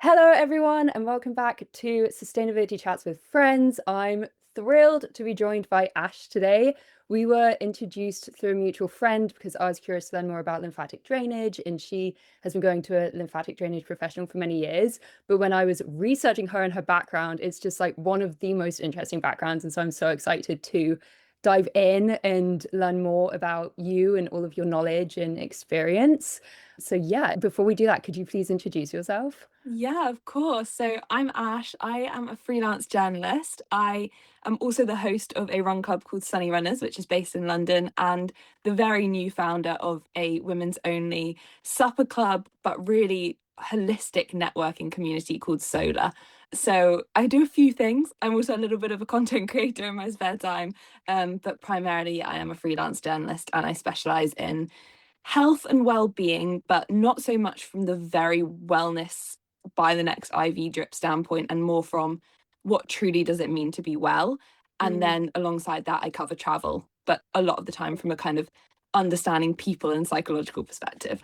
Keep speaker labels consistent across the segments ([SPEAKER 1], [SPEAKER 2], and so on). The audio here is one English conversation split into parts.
[SPEAKER 1] Hello, everyone, and welcome back to Sustainability Chats with Friends. I'm thrilled to be joined by Ash today. We were introduced through a mutual friend because I was curious to learn more about lymphatic drainage, and she has been going to a lymphatic drainage professional for many years. But when I was researching her and her background, it's just like one of the most interesting backgrounds. And so I'm so excited to dive in and learn more about you and all of your knowledge and experience. So, yeah, before we do that, could you please introduce yourself?
[SPEAKER 2] Yeah, of course. So I'm Ash. I am a freelance journalist. I am also the host of a run club called Sunny Runners, which is based in London, and the very new founder of a women's only supper club, but really holistic networking community called Solar. So I do a few things. I'm also a little bit of a content creator in my spare time, but primarily I am a freelance journalist and I specialize in health and well-being, but not so much from the very wellness by the next IV drip standpoint, and more from what truly does it mean to be well. And
[SPEAKER 1] Mm.
[SPEAKER 2] then alongside that, I cover travel, but a lot of the time from a kind of understanding people and psychological perspective.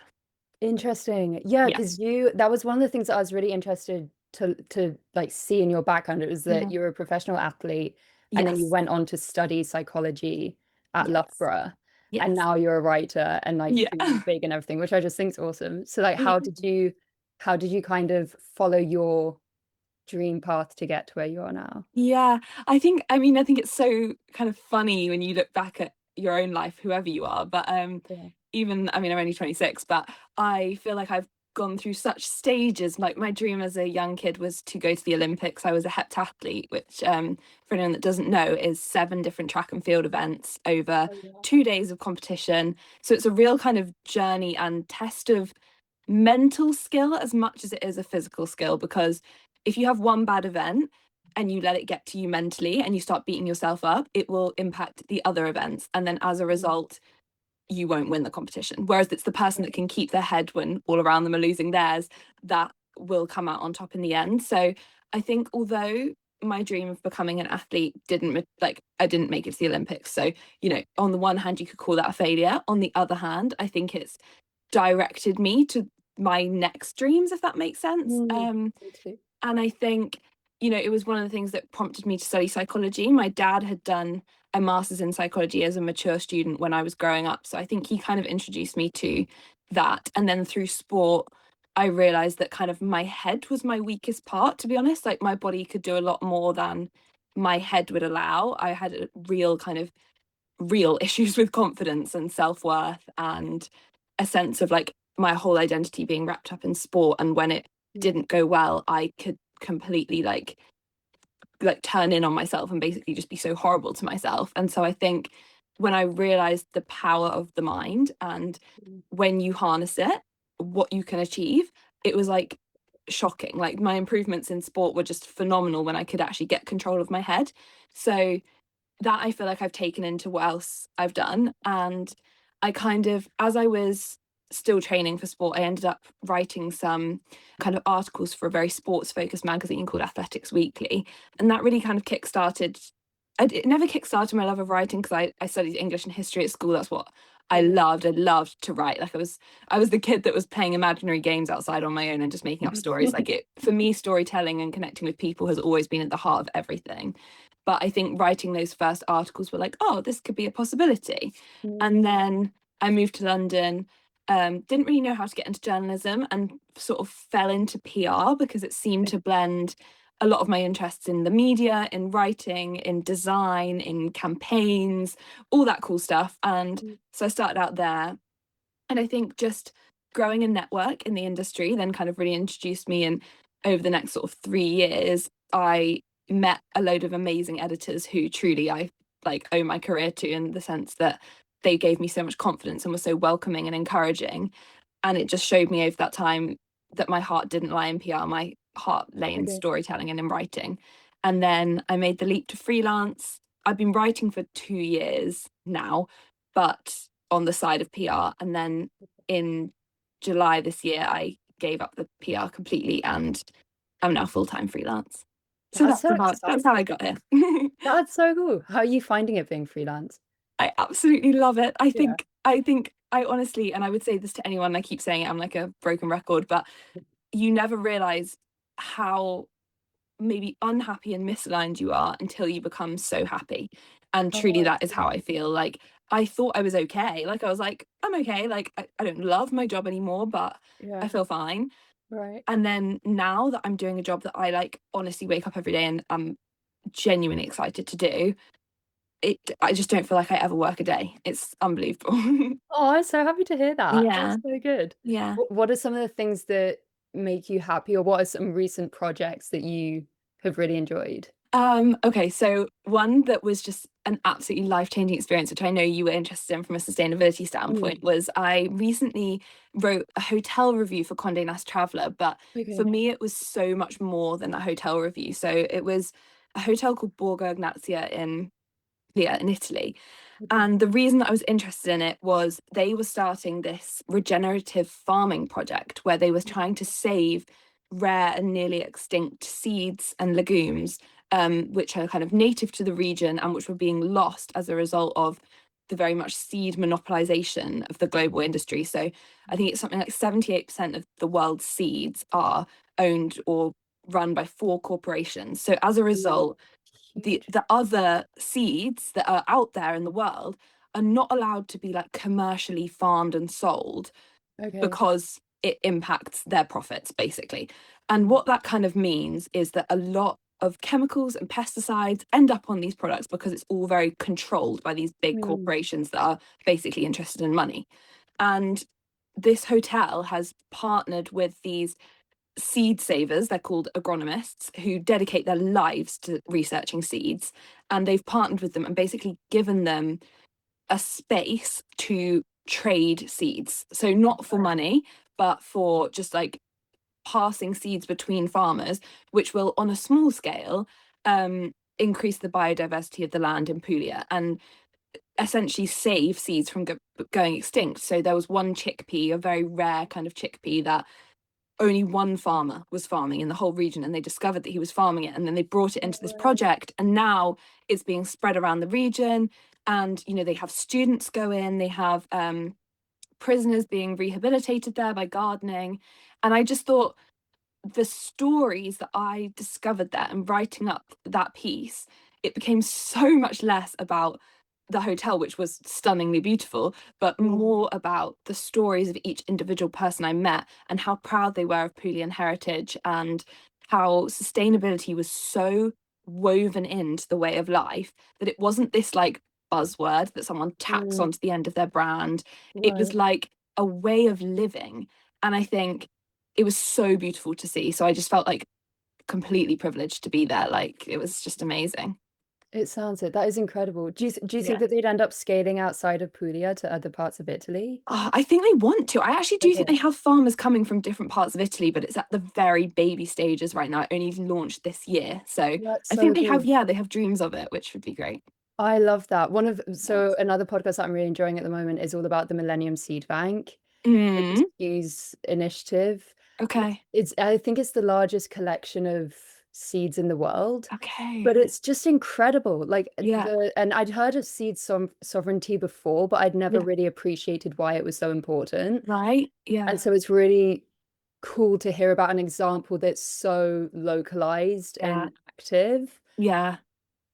[SPEAKER 1] Interesting. Yeah,
[SPEAKER 2] Yeah.
[SPEAKER 1] because that was one of the things that I was really interested to like see in your background. It was that
[SPEAKER 2] Yeah.
[SPEAKER 1] you're a professional athlete and then you
[SPEAKER 2] Yes.
[SPEAKER 1] went on to study psychology at
[SPEAKER 2] Yes.
[SPEAKER 1] Loughborough, and
[SPEAKER 2] Yes.
[SPEAKER 1] now you're a writer and like
[SPEAKER 2] Yeah.
[SPEAKER 1] really big and everything, which I just think is awesome. So like
[SPEAKER 2] Mm.
[SPEAKER 1] how did you kind of follow your dream path to get to where you are now?
[SPEAKER 2] Yeah. I think it's so kind of funny when you look back at your own life, whoever you are. But
[SPEAKER 1] Yeah.
[SPEAKER 2] even I'm only 26, but I feel like I've gone through such stages. Like my dream as a young kid was to go to the Olympics. I was a heptathlete, which for anyone that doesn't know is 7 different track and field events over
[SPEAKER 1] Oh, yeah.
[SPEAKER 2] 2 days of competition. So it's a real kind of journey and test of mental skill as much as it is a physical skill, because if you have one bad event and you let it get to you mentally and you start beating yourself up, it will impact the other events. And then as a
[SPEAKER 1] Mm.
[SPEAKER 2] result, you won't win the competition. Whereas it's the person that can keep their head when all around them are losing theirs that will come out on top in the end. So I think although my dream of becoming an athlete I didn't make it to the Olympics. So, on the one hand, you could call that a failure. On the other hand, I think it's directed me to my next dreams, if that makes sense.
[SPEAKER 1] Mm. Totally.
[SPEAKER 2] And I think, it was one of the things that prompted me to study psychology. My dad had done a master's in psychology as a mature student when I was growing up. So I think he kind of introduced me to that. And then through sport, I realized that kind of my head was my weakest part, to be honest. Like my body could do a lot more than my head would allow. I had a real kind of real issues with confidence and self-worth and a sense of like my whole identity being wrapped up in sport, and when it
[SPEAKER 1] Mm.
[SPEAKER 2] didn't go well I could completely like turn in on myself and basically just be so horrible to myself. And so I think when I realized the power of the mind and
[SPEAKER 1] Mm.
[SPEAKER 2] when you harness it, what you can achieve, it was like shocking. Like my improvements in sport were just phenomenal when I could actually get control of my head. So that I feel like I've taken into what else I've done. And I kind of, as I was still training for sport, I ended up writing some kind of articles for a very sports focused magazine called Athletics Weekly. And that really kind of kickstarted, it never kickstarted my love of writing because I studied English and history at school. That's what I
[SPEAKER 1] Yeah.
[SPEAKER 2] loved. I loved to write. Like I was the kid that was playing imaginary games outside on my own and just making up stories. Like it, for me, storytelling and connecting with people has always been at the heart of everything. But I think writing those first articles were like, oh, this could be a possibility. And
[SPEAKER 1] Mm.
[SPEAKER 2] then I moved to London, didn't really know how to get into journalism, and sort of fell into PR because it seemed to blend a lot of my interests in the media, in writing, in design, in campaigns, all that cool stuff. And
[SPEAKER 1] Mm.
[SPEAKER 2] so I started out there. And I think just growing a network in the industry then kind of really introduced me. And over the next sort of 3 years, I met a load of amazing editors who truly I like owe my career to, in the sense that they gave me so much confidence and were so welcoming and encouraging. And it just showed me over that time that my heart didn't lie in PR, my heart lay in
[SPEAKER 1] Okay.
[SPEAKER 2] storytelling and in writing. And then I made the leap to freelance. I've been writing for 2 years now, but on the side of PR. And then in July this year, I gave up the PR completely and I'm now full-time freelance. So
[SPEAKER 1] That's
[SPEAKER 2] that's
[SPEAKER 1] so
[SPEAKER 2] about that's how I
[SPEAKER 1] exciting.
[SPEAKER 2] got here.
[SPEAKER 1] That's so cool. How are you finding it being freelance?
[SPEAKER 2] I absolutely love it. I
[SPEAKER 1] Yeah.
[SPEAKER 2] think I think I honestly, and I would say this to anyone, I keep saying it, I'm like a broken record, but you never realize how maybe unhappy and misaligned you are until you become so happy. And
[SPEAKER 1] Oh,
[SPEAKER 2] truly,
[SPEAKER 1] I
[SPEAKER 2] that is how I
[SPEAKER 1] see.
[SPEAKER 2] feel. Like, I thought I was okay. Like, I was like, I'm okay. Like, I don't love my job anymore, but I
[SPEAKER 1] Yeah,
[SPEAKER 2] feel fine.
[SPEAKER 1] right.
[SPEAKER 2] And then now that I'm doing a job that I like honestly wake up every day and I'm genuinely excited to do, I just don't feel like I ever work a day. It's unbelievable.
[SPEAKER 1] Oh, I'm so happy to hear that. That's
[SPEAKER 2] Yeah.
[SPEAKER 1] so good.
[SPEAKER 2] Yeah.
[SPEAKER 1] What are some of the things that make you happy, or what are some recent projects that you have really enjoyed?
[SPEAKER 2] Okay, so one that was just an absolutely life-changing experience, which I know you were interested in from a sustainability
[SPEAKER 1] Mm,
[SPEAKER 2] standpoint, was I recently wrote a hotel review for Condé Nast Traveller, but for
[SPEAKER 1] okay.
[SPEAKER 2] me it was so much more than a hotel review. So it was a hotel called Borgo Ignazia in here in Italy.
[SPEAKER 1] Okay.
[SPEAKER 2] And the reason that I was interested in it was they were starting this regenerative farming project where they was trying to save rare and nearly extinct seeds and legumes, which are kind of native to the region and which were being lost as a result of the very much seed monopolization of the global industry. So I think it's something like 78% of the world's seeds are owned or run by 4 corporations. So as a
[SPEAKER 1] Ooh,
[SPEAKER 2] result, the
[SPEAKER 1] huge.
[SPEAKER 2] the other seeds that are out there in the world are not allowed to be like commercially farmed and sold
[SPEAKER 1] Okay.
[SPEAKER 2] because it impacts their profits basically. And
[SPEAKER 1] Mm,
[SPEAKER 2] what that kind of means is that a lot of chemicals and pesticides end up on these products because it's all very controlled by these big
[SPEAKER 1] mm,
[SPEAKER 2] corporations that are basically interested in money. And this hotel has partnered with these seed savers, they're called agronomists, who dedicate their lives to researching seeds. And they've partnered with them and basically given them a space to trade seeds. So, not for
[SPEAKER 1] right.
[SPEAKER 2] money, but for just like passing seeds between farmers, which will, on a small scale, increase the biodiversity of the land in Puglia and essentially save seeds from going extinct. So, there was one chickpea, a very rare kind of chickpea that only one farmer was farming in the whole region, and they discovered that he was farming it, and then they brought it
[SPEAKER 1] No
[SPEAKER 2] into this
[SPEAKER 1] way.
[SPEAKER 2] project, and now it's being spread around the region. And they have students go in, they have prisoners being rehabilitated there by gardening. And I just thought the stories that I discovered there and writing up that piece, it became so much less about the hotel, which was stunningly beautiful, but
[SPEAKER 1] Mm,
[SPEAKER 2] more about the stories of each individual person I met and how proud they were of Pulian heritage and how sustainability was so woven into the way of life that it wasn't this like buzzword that someone tacks
[SPEAKER 1] mm,
[SPEAKER 2] onto the end of their brand. It was
[SPEAKER 1] right.
[SPEAKER 2] like a way of living. And I think it was so beautiful to see. So I just felt like completely privileged to be there. Like it was just amazing.
[SPEAKER 1] It sounds it. That is incredible. Do you think
[SPEAKER 2] Yeah.
[SPEAKER 1] that they'd end up scaling outside of Puglia to other parts of Italy?
[SPEAKER 2] I think they want to. I actually do think
[SPEAKER 1] Okay.
[SPEAKER 2] they have farmers coming from different parts of Italy, but it's at the very baby stages right now. It only launched this year. So
[SPEAKER 1] That's
[SPEAKER 2] I think
[SPEAKER 1] so
[SPEAKER 2] they have,
[SPEAKER 1] cool.
[SPEAKER 2] yeah, they have dreams of it, which would be great.
[SPEAKER 1] I love that. So
[SPEAKER 2] Yes.
[SPEAKER 1] another podcast that I'm really enjoying at the moment is all about the Millennium Seed Bank, which is
[SPEAKER 2] Mm,
[SPEAKER 1] Hugh's initiative.
[SPEAKER 2] okay.
[SPEAKER 1] I think it's the largest collection of seeds in the world,
[SPEAKER 2] Okay.
[SPEAKER 1] but it's just incredible. Like
[SPEAKER 2] Yeah.
[SPEAKER 1] and I'd heard of seed sovereignty before, but I'd never
[SPEAKER 2] Yeah.
[SPEAKER 1] really appreciated why it was so important.
[SPEAKER 2] Right.
[SPEAKER 1] And
[SPEAKER 2] Yeah.
[SPEAKER 1] so it's really cool to hear about an example that's so localized
[SPEAKER 2] Yeah.
[SPEAKER 1] and active.
[SPEAKER 2] Yeah.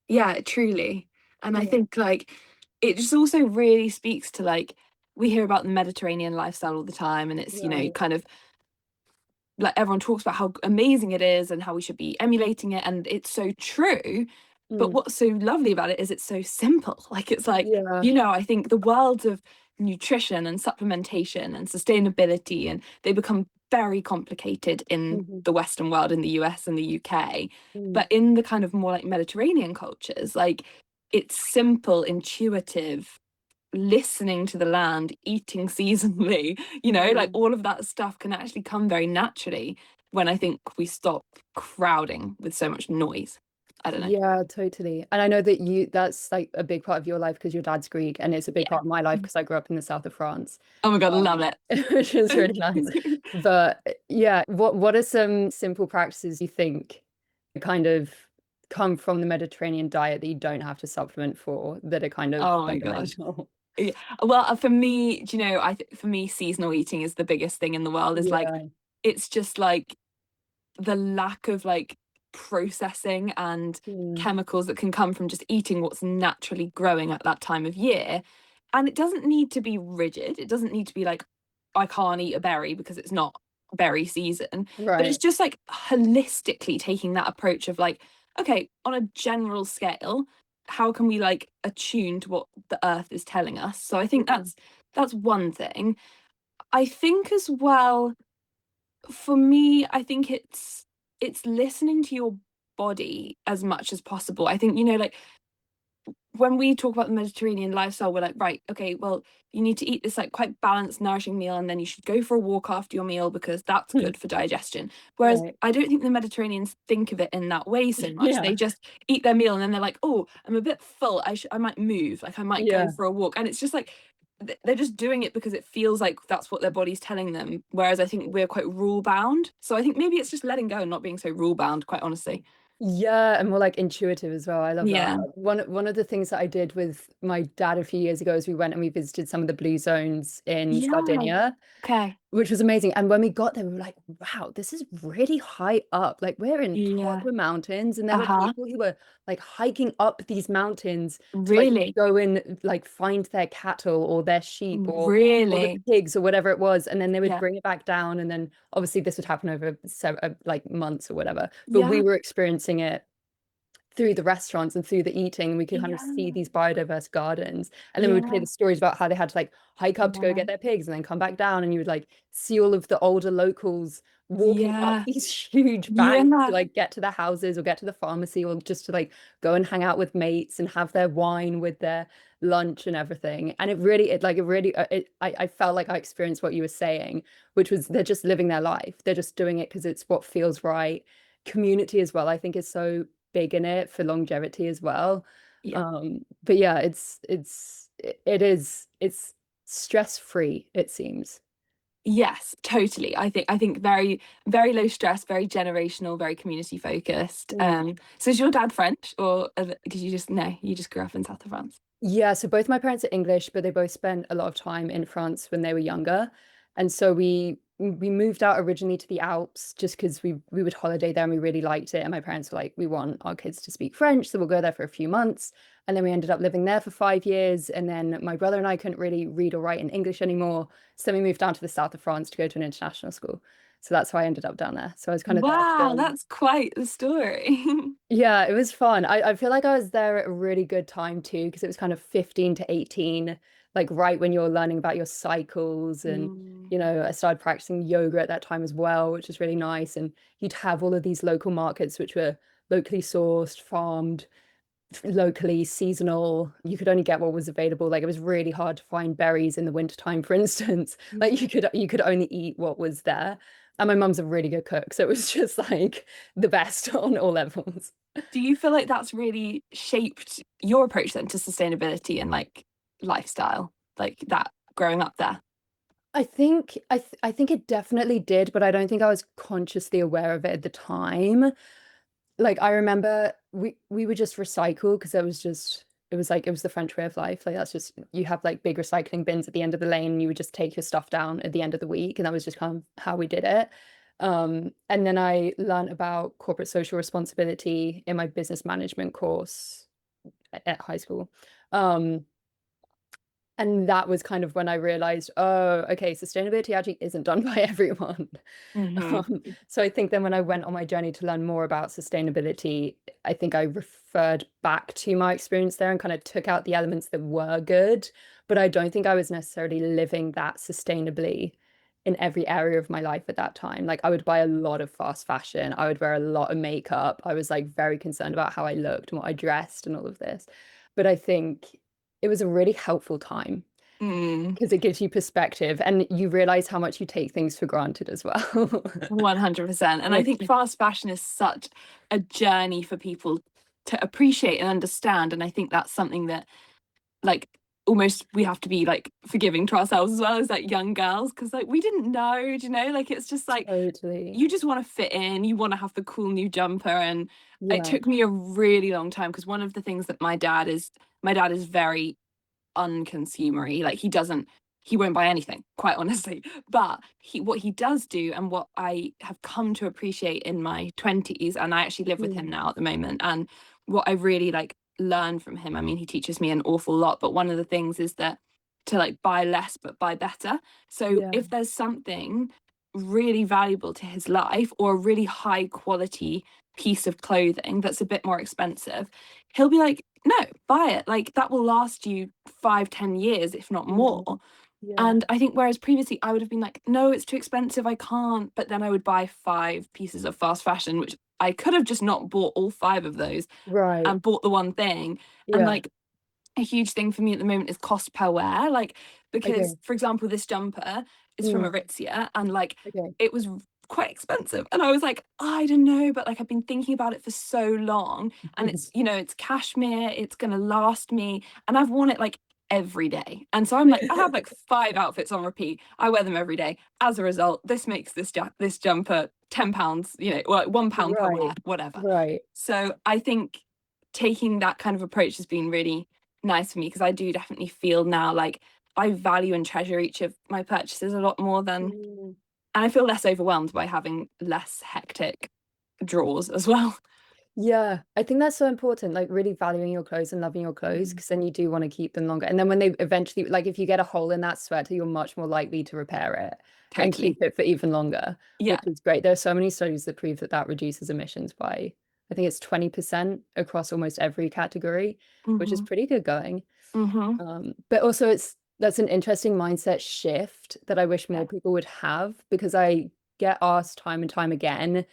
[SPEAKER 2] Yeah, truly. And I
[SPEAKER 1] Yeah.
[SPEAKER 2] think like it just also really speaks to like we hear about the Mediterranean lifestyle all the time and it's,
[SPEAKER 1] Right.
[SPEAKER 2] kind of like everyone talks about how amazing it is and how we should be emulating it and it's so true. But
[SPEAKER 1] Mm.
[SPEAKER 2] what's so lovely about it is it's so simple. Like it's like,
[SPEAKER 1] Yeah.
[SPEAKER 2] I think the worlds of nutrition and supplementation and sustainability and they become very complicated in
[SPEAKER 1] Mhm.
[SPEAKER 2] the Western world, in the US and the UK.
[SPEAKER 1] Mm.
[SPEAKER 2] But in the kind of more like Mediterranean cultures, like it's simple, intuitive, listening to the land, eating seasonally, like
[SPEAKER 1] Mhm.
[SPEAKER 2] all of that stuff can actually come very naturally when I think we stop crowding with so much noise. I don't know.
[SPEAKER 1] Yeah, totally. And I know that that's like a big part of your life because your dad's Greek, and it's a big
[SPEAKER 2] Yeah.
[SPEAKER 1] part of my life because I grew up in the south of France,
[SPEAKER 2] Oh my God, I love
[SPEAKER 1] um, which is really nice.
[SPEAKER 2] it.
[SPEAKER 1] But yeah, what are some simple practices you think kind of come from the Mediterranean diet that you don't have to supplement for that are kind of
[SPEAKER 2] Oh my gosh.
[SPEAKER 1] fundamental?
[SPEAKER 2] Yeah. Well, for me, do you know, for me, seasonal eating is the biggest thing in the world. Is like,
[SPEAKER 1] Yeah.
[SPEAKER 2] it's just like the lack of like processing and
[SPEAKER 1] Mm.
[SPEAKER 2] chemicals that can come from just eating what's naturally growing at that time of year. And it doesn't need to be rigid. It doesn't need to be like, I can't eat a berry because it's not berry season. But it's
[SPEAKER 1] Right.
[SPEAKER 2] just like holistically taking that approach of like, okay, on a general scale, how can we like attune to what the earth is telling us? So I think
[SPEAKER 1] Mhm.
[SPEAKER 2] that's one thing. I think as well, for me, I think it's listening to your body as much as possible. I think, you know, like when we talk about the Mediterranean lifestyle, we're like, right, okay, well, you need to eat this like quite balanced, nourishing meal, and then you should go for a walk after your meal because that's good for digestion. Whereas
[SPEAKER 1] Right.
[SPEAKER 2] I don't think the Mediterraneans think of it in that way so much. They
[SPEAKER 1] Yeah.
[SPEAKER 2] just eat their meal and then they're like, oh, I'm a bit full. I might move, like I might go
[SPEAKER 1] Yeah.
[SPEAKER 2] for a walk. And it's just like they're just doing it because it feels like that's what their body's telling them. Whereas I think we're quite rule bound. So I think maybe it's just letting go and not being so rule bound, quite honestly.
[SPEAKER 1] Yeah, and more like intuitive as well. I love that.
[SPEAKER 2] Yeah.
[SPEAKER 1] One of the things that I did with my dad a few years ago is we went and we visited some of the blue zones in
[SPEAKER 2] Yeah.
[SPEAKER 1] Sardinia,
[SPEAKER 2] Okay.
[SPEAKER 1] which was amazing. And when we got there, we were like, wow, this is really high up. Like we're in
[SPEAKER 2] Yeah.
[SPEAKER 1] Toddler Mountains, and there were
[SPEAKER 2] Uh-huh.
[SPEAKER 1] people who were like hiking up these mountains to like
[SPEAKER 2] Really?
[SPEAKER 1] go and like find their cattle or their sheep or the
[SPEAKER 2] Really?
[SPEAKER 1] pigs or whatever it was, and then they would
[SPEAKER 2] Yeah.
[SPEAKER 1] bring it back down. And then obviously this would happen over like months or whatever. But we
[SPEAKER 2] Yeah.
[SPEAKER 1] were experiencing it through the restaurants and through the eating, and we could kind of see
[SPEAKER 2] Yeah.
[SPEAKER 1] these biodiverse gardens. And then we would hear
[SPEAKER 2] Yeah.
[SPEAKER 1] the stories about how they had to like hike up to go
[SPEAKER 2] Yeah.
[SPEAKER 1] get their pigs and then come back down, and you would like see all of the older locals walking up
[SPEAKER 2] Yeah.
[SPEAKER 1] these huge banks to
[SPEAKER 2] Yeah.
[SPEAKER 1] like get to their houses or get to the pharmacy or just to like go and hang out with mates and have their wine with their lunch and everything. And I felt like I experienced what you were saying, which was they're just living their life, they're just doing it because it's what feels right. Community as well, I think, is so big in it for longevity as well.
[SPEAKER 2] Yeah.
[SPEAKER 1] But yeah, it's stress free, it seems.
[SPEAKER 2] Yes, totally. I think very, very low stress, very generational, very community focused.
[SPEAKER 1] Mm.
[SPEAKER 2] So is your dad French or did you just no, you just grew up in south of France?
[SPEAKER 1] Yeah, so both my parents are English, but they both spent a lot of time in France when they were younger. And so we moved out originally to the Alps just because we would holiday there and we really liked it. And my parents were like, we want our kids to speak French, so we'll go there for a few months. And then we ended up living there for 5 years. And then my brother and I couldn't really read or write in English anymore. So then we moved down to the south of France to go to an international school. So that's how I ended up down there. So I was kind of there
[SPEAKER 2] Wow,
[SPEAKER 1] from
[SPEAKER 2] that's quite the story.
[SPEAKER 1] yeah, it was fun. I feel like I was there at a really good time too, because it was kind of 15 to 18, like right when you're learning about your cycles. And,
[SPEAKER 2] Mm.
[SPEAKER 1] I started practicing yoga at that time as well, which was really nice. And you'd have all of these local markets, which were locally sourced, farmed, locally seasonal. You could only get what was available. Like it was really hard to find berries in the wintertime, for instance. Like
[SPEAKER 2] Yeah.
[SPEAKER 1] you could only eat what was there. And my mum's a really good cook, so it was just like the best on all levels.
[SPEAKER 2] Do you feel like that's really shaped your approach then to sustainability and like lifestyle, like that growing up there?
[SPEAKER 1] I think it definitely did, but I don't think I was consciously aware of it at the time. Like I remember we would just recycle because it was the French way of life. Like that's just you have like big recycling bins at the end of the lane and you would just take your stuff down at the end of the week, and that was just kind of how we did it. And then I learned about corporate social responsibility in my business management course at high school. Um, and that was kind of when I realized, oh, okay, sustainability actually isn't done by everyone.
[SPEAKER 2] Hmm.
[SPEAKER 1] So I think then when I went on my journey to learn more about sustainability, I think I referred back to my experience there and kind of took out the elements that were good. But I don't think I was necessarily living that sustainably in every area of my life at that time. Like I would buy a lot of fast fashion, I would wear a lot of makeup. I was like very concerned about how I looked and what I dressed and all of this. But I think it was a really helpful time
[SPEAKER 2] Mm.
[SPEAKER 1] because it gives you perspective and you realize how much you take things for granted as well.
[SPEAKER 2] 100%. And I
[SPEAKER 1] Like,
[SPEAKER 2] think fast fashion is such a journey for people to appreciate and understand. And I think that's something that, like, almost we have to be like forgiving to ourselves as well as like young girls because like we didn't know, do you know, like it's just like
[SPEAKER 1] totally.
[SPEAKER 2] you just want to fit in, you want to have the cool new jumper. And it
[SPEAKER 1] Yeah.
[SPEAKER 2] took me a really long time because one of the things that my dad is very unconsumery. Like he doesn't he won't buy anything, quite honestly. But what he does do, and what I have come to appreciate in my 20s, and I actually live with him
[SPEAKER 1] Mm.
[SPEAKER 2] now at the moment, and what I really like learn from him, I mean, he teaches me an awful lot, but one of the things is that to like buy less but buy better. So
[SPEAKER 1] Yeah.
[SPEAKER 2] if there's something really valuable to his life, or a really high quality piece of clothing that's a bit more expensive, he'll be like, no, buy it, like that will last you 5-10 years, if not more.
[SPEAKER 1] Mm. Yeah.
[SPEAKER 2] And I think whereas previously I would have been like, no, it's too expensive, I can't. But then I would buy 5 pieces of fast fashion, which I could have just not bought all 5 of those
[SPEAKER 1] Right.
[SPEAKER 2] and bought the one thing. And
[SPEAKER 1] Yeah.
[SPEAKER 2] like a huge thing for me at the moment is cost per wear. Like, because
[SPEAKER 1] Okay.
[SPEAKER 2] for example, this jumper is from
[SPEAKER 1] Mm.
[SPEAKER 2] Aritzia, and like
[SPEAKER 1] Okay.
[SPEAKER 2] it was quite expensive. And I was like, I don't know, but like I've been thinking about it for so long. And it's, you know, it's cashmere, it's gonna last me. And I've worn it like every day. And so I'm like, I have like 5 outfits on repeat. I wear them every day. As a result, this makes this jumper £10, you know, or like £1 per
[SPEAKER 1] Right.
[SPEAKER 2] wear, whatever.
[SPEAKER 1] Right.
[SPEAKER 2] So I think taking that kind of approach has been really nice for me, because I do definitely feel now like I value and treasure each of my purchases a lot more than,
[SPEAKER 1] Mm.
[SPEAKER 2] and I feel less overwhelmed by having less hectic drawers as well.
[SPEAKER 1] Yeah, I think that's so important, like really valuing your clothes and loving your clothes,
[SPEAKER 2] Mm.
[SPEAKER 1] because then you do want to keep them longer. And then when they eventually, like if you get a hole in that sweater, you're much more likely to repair it and
[SPEAKER 2] Totally.
[SPEAKER 1] keep it for even longer,
[SPEAKER 2] Yeah.
[SPEAKER 1] which is great. There are so many studies that prove that that reduces emissions by, I think it's 20% across almost every category, which is
[SPEAKER 2] Mm-hmm.
[SPEAKER 1] pretty good going.
[SPEAKER 2] Mm-hmm.
[SPEAKER 1] But also that's an interesting mindset shift that I wish
[SPEAKER 2] Yeah.
[SPEAKER 1] more people would have, because I get asked time and time again,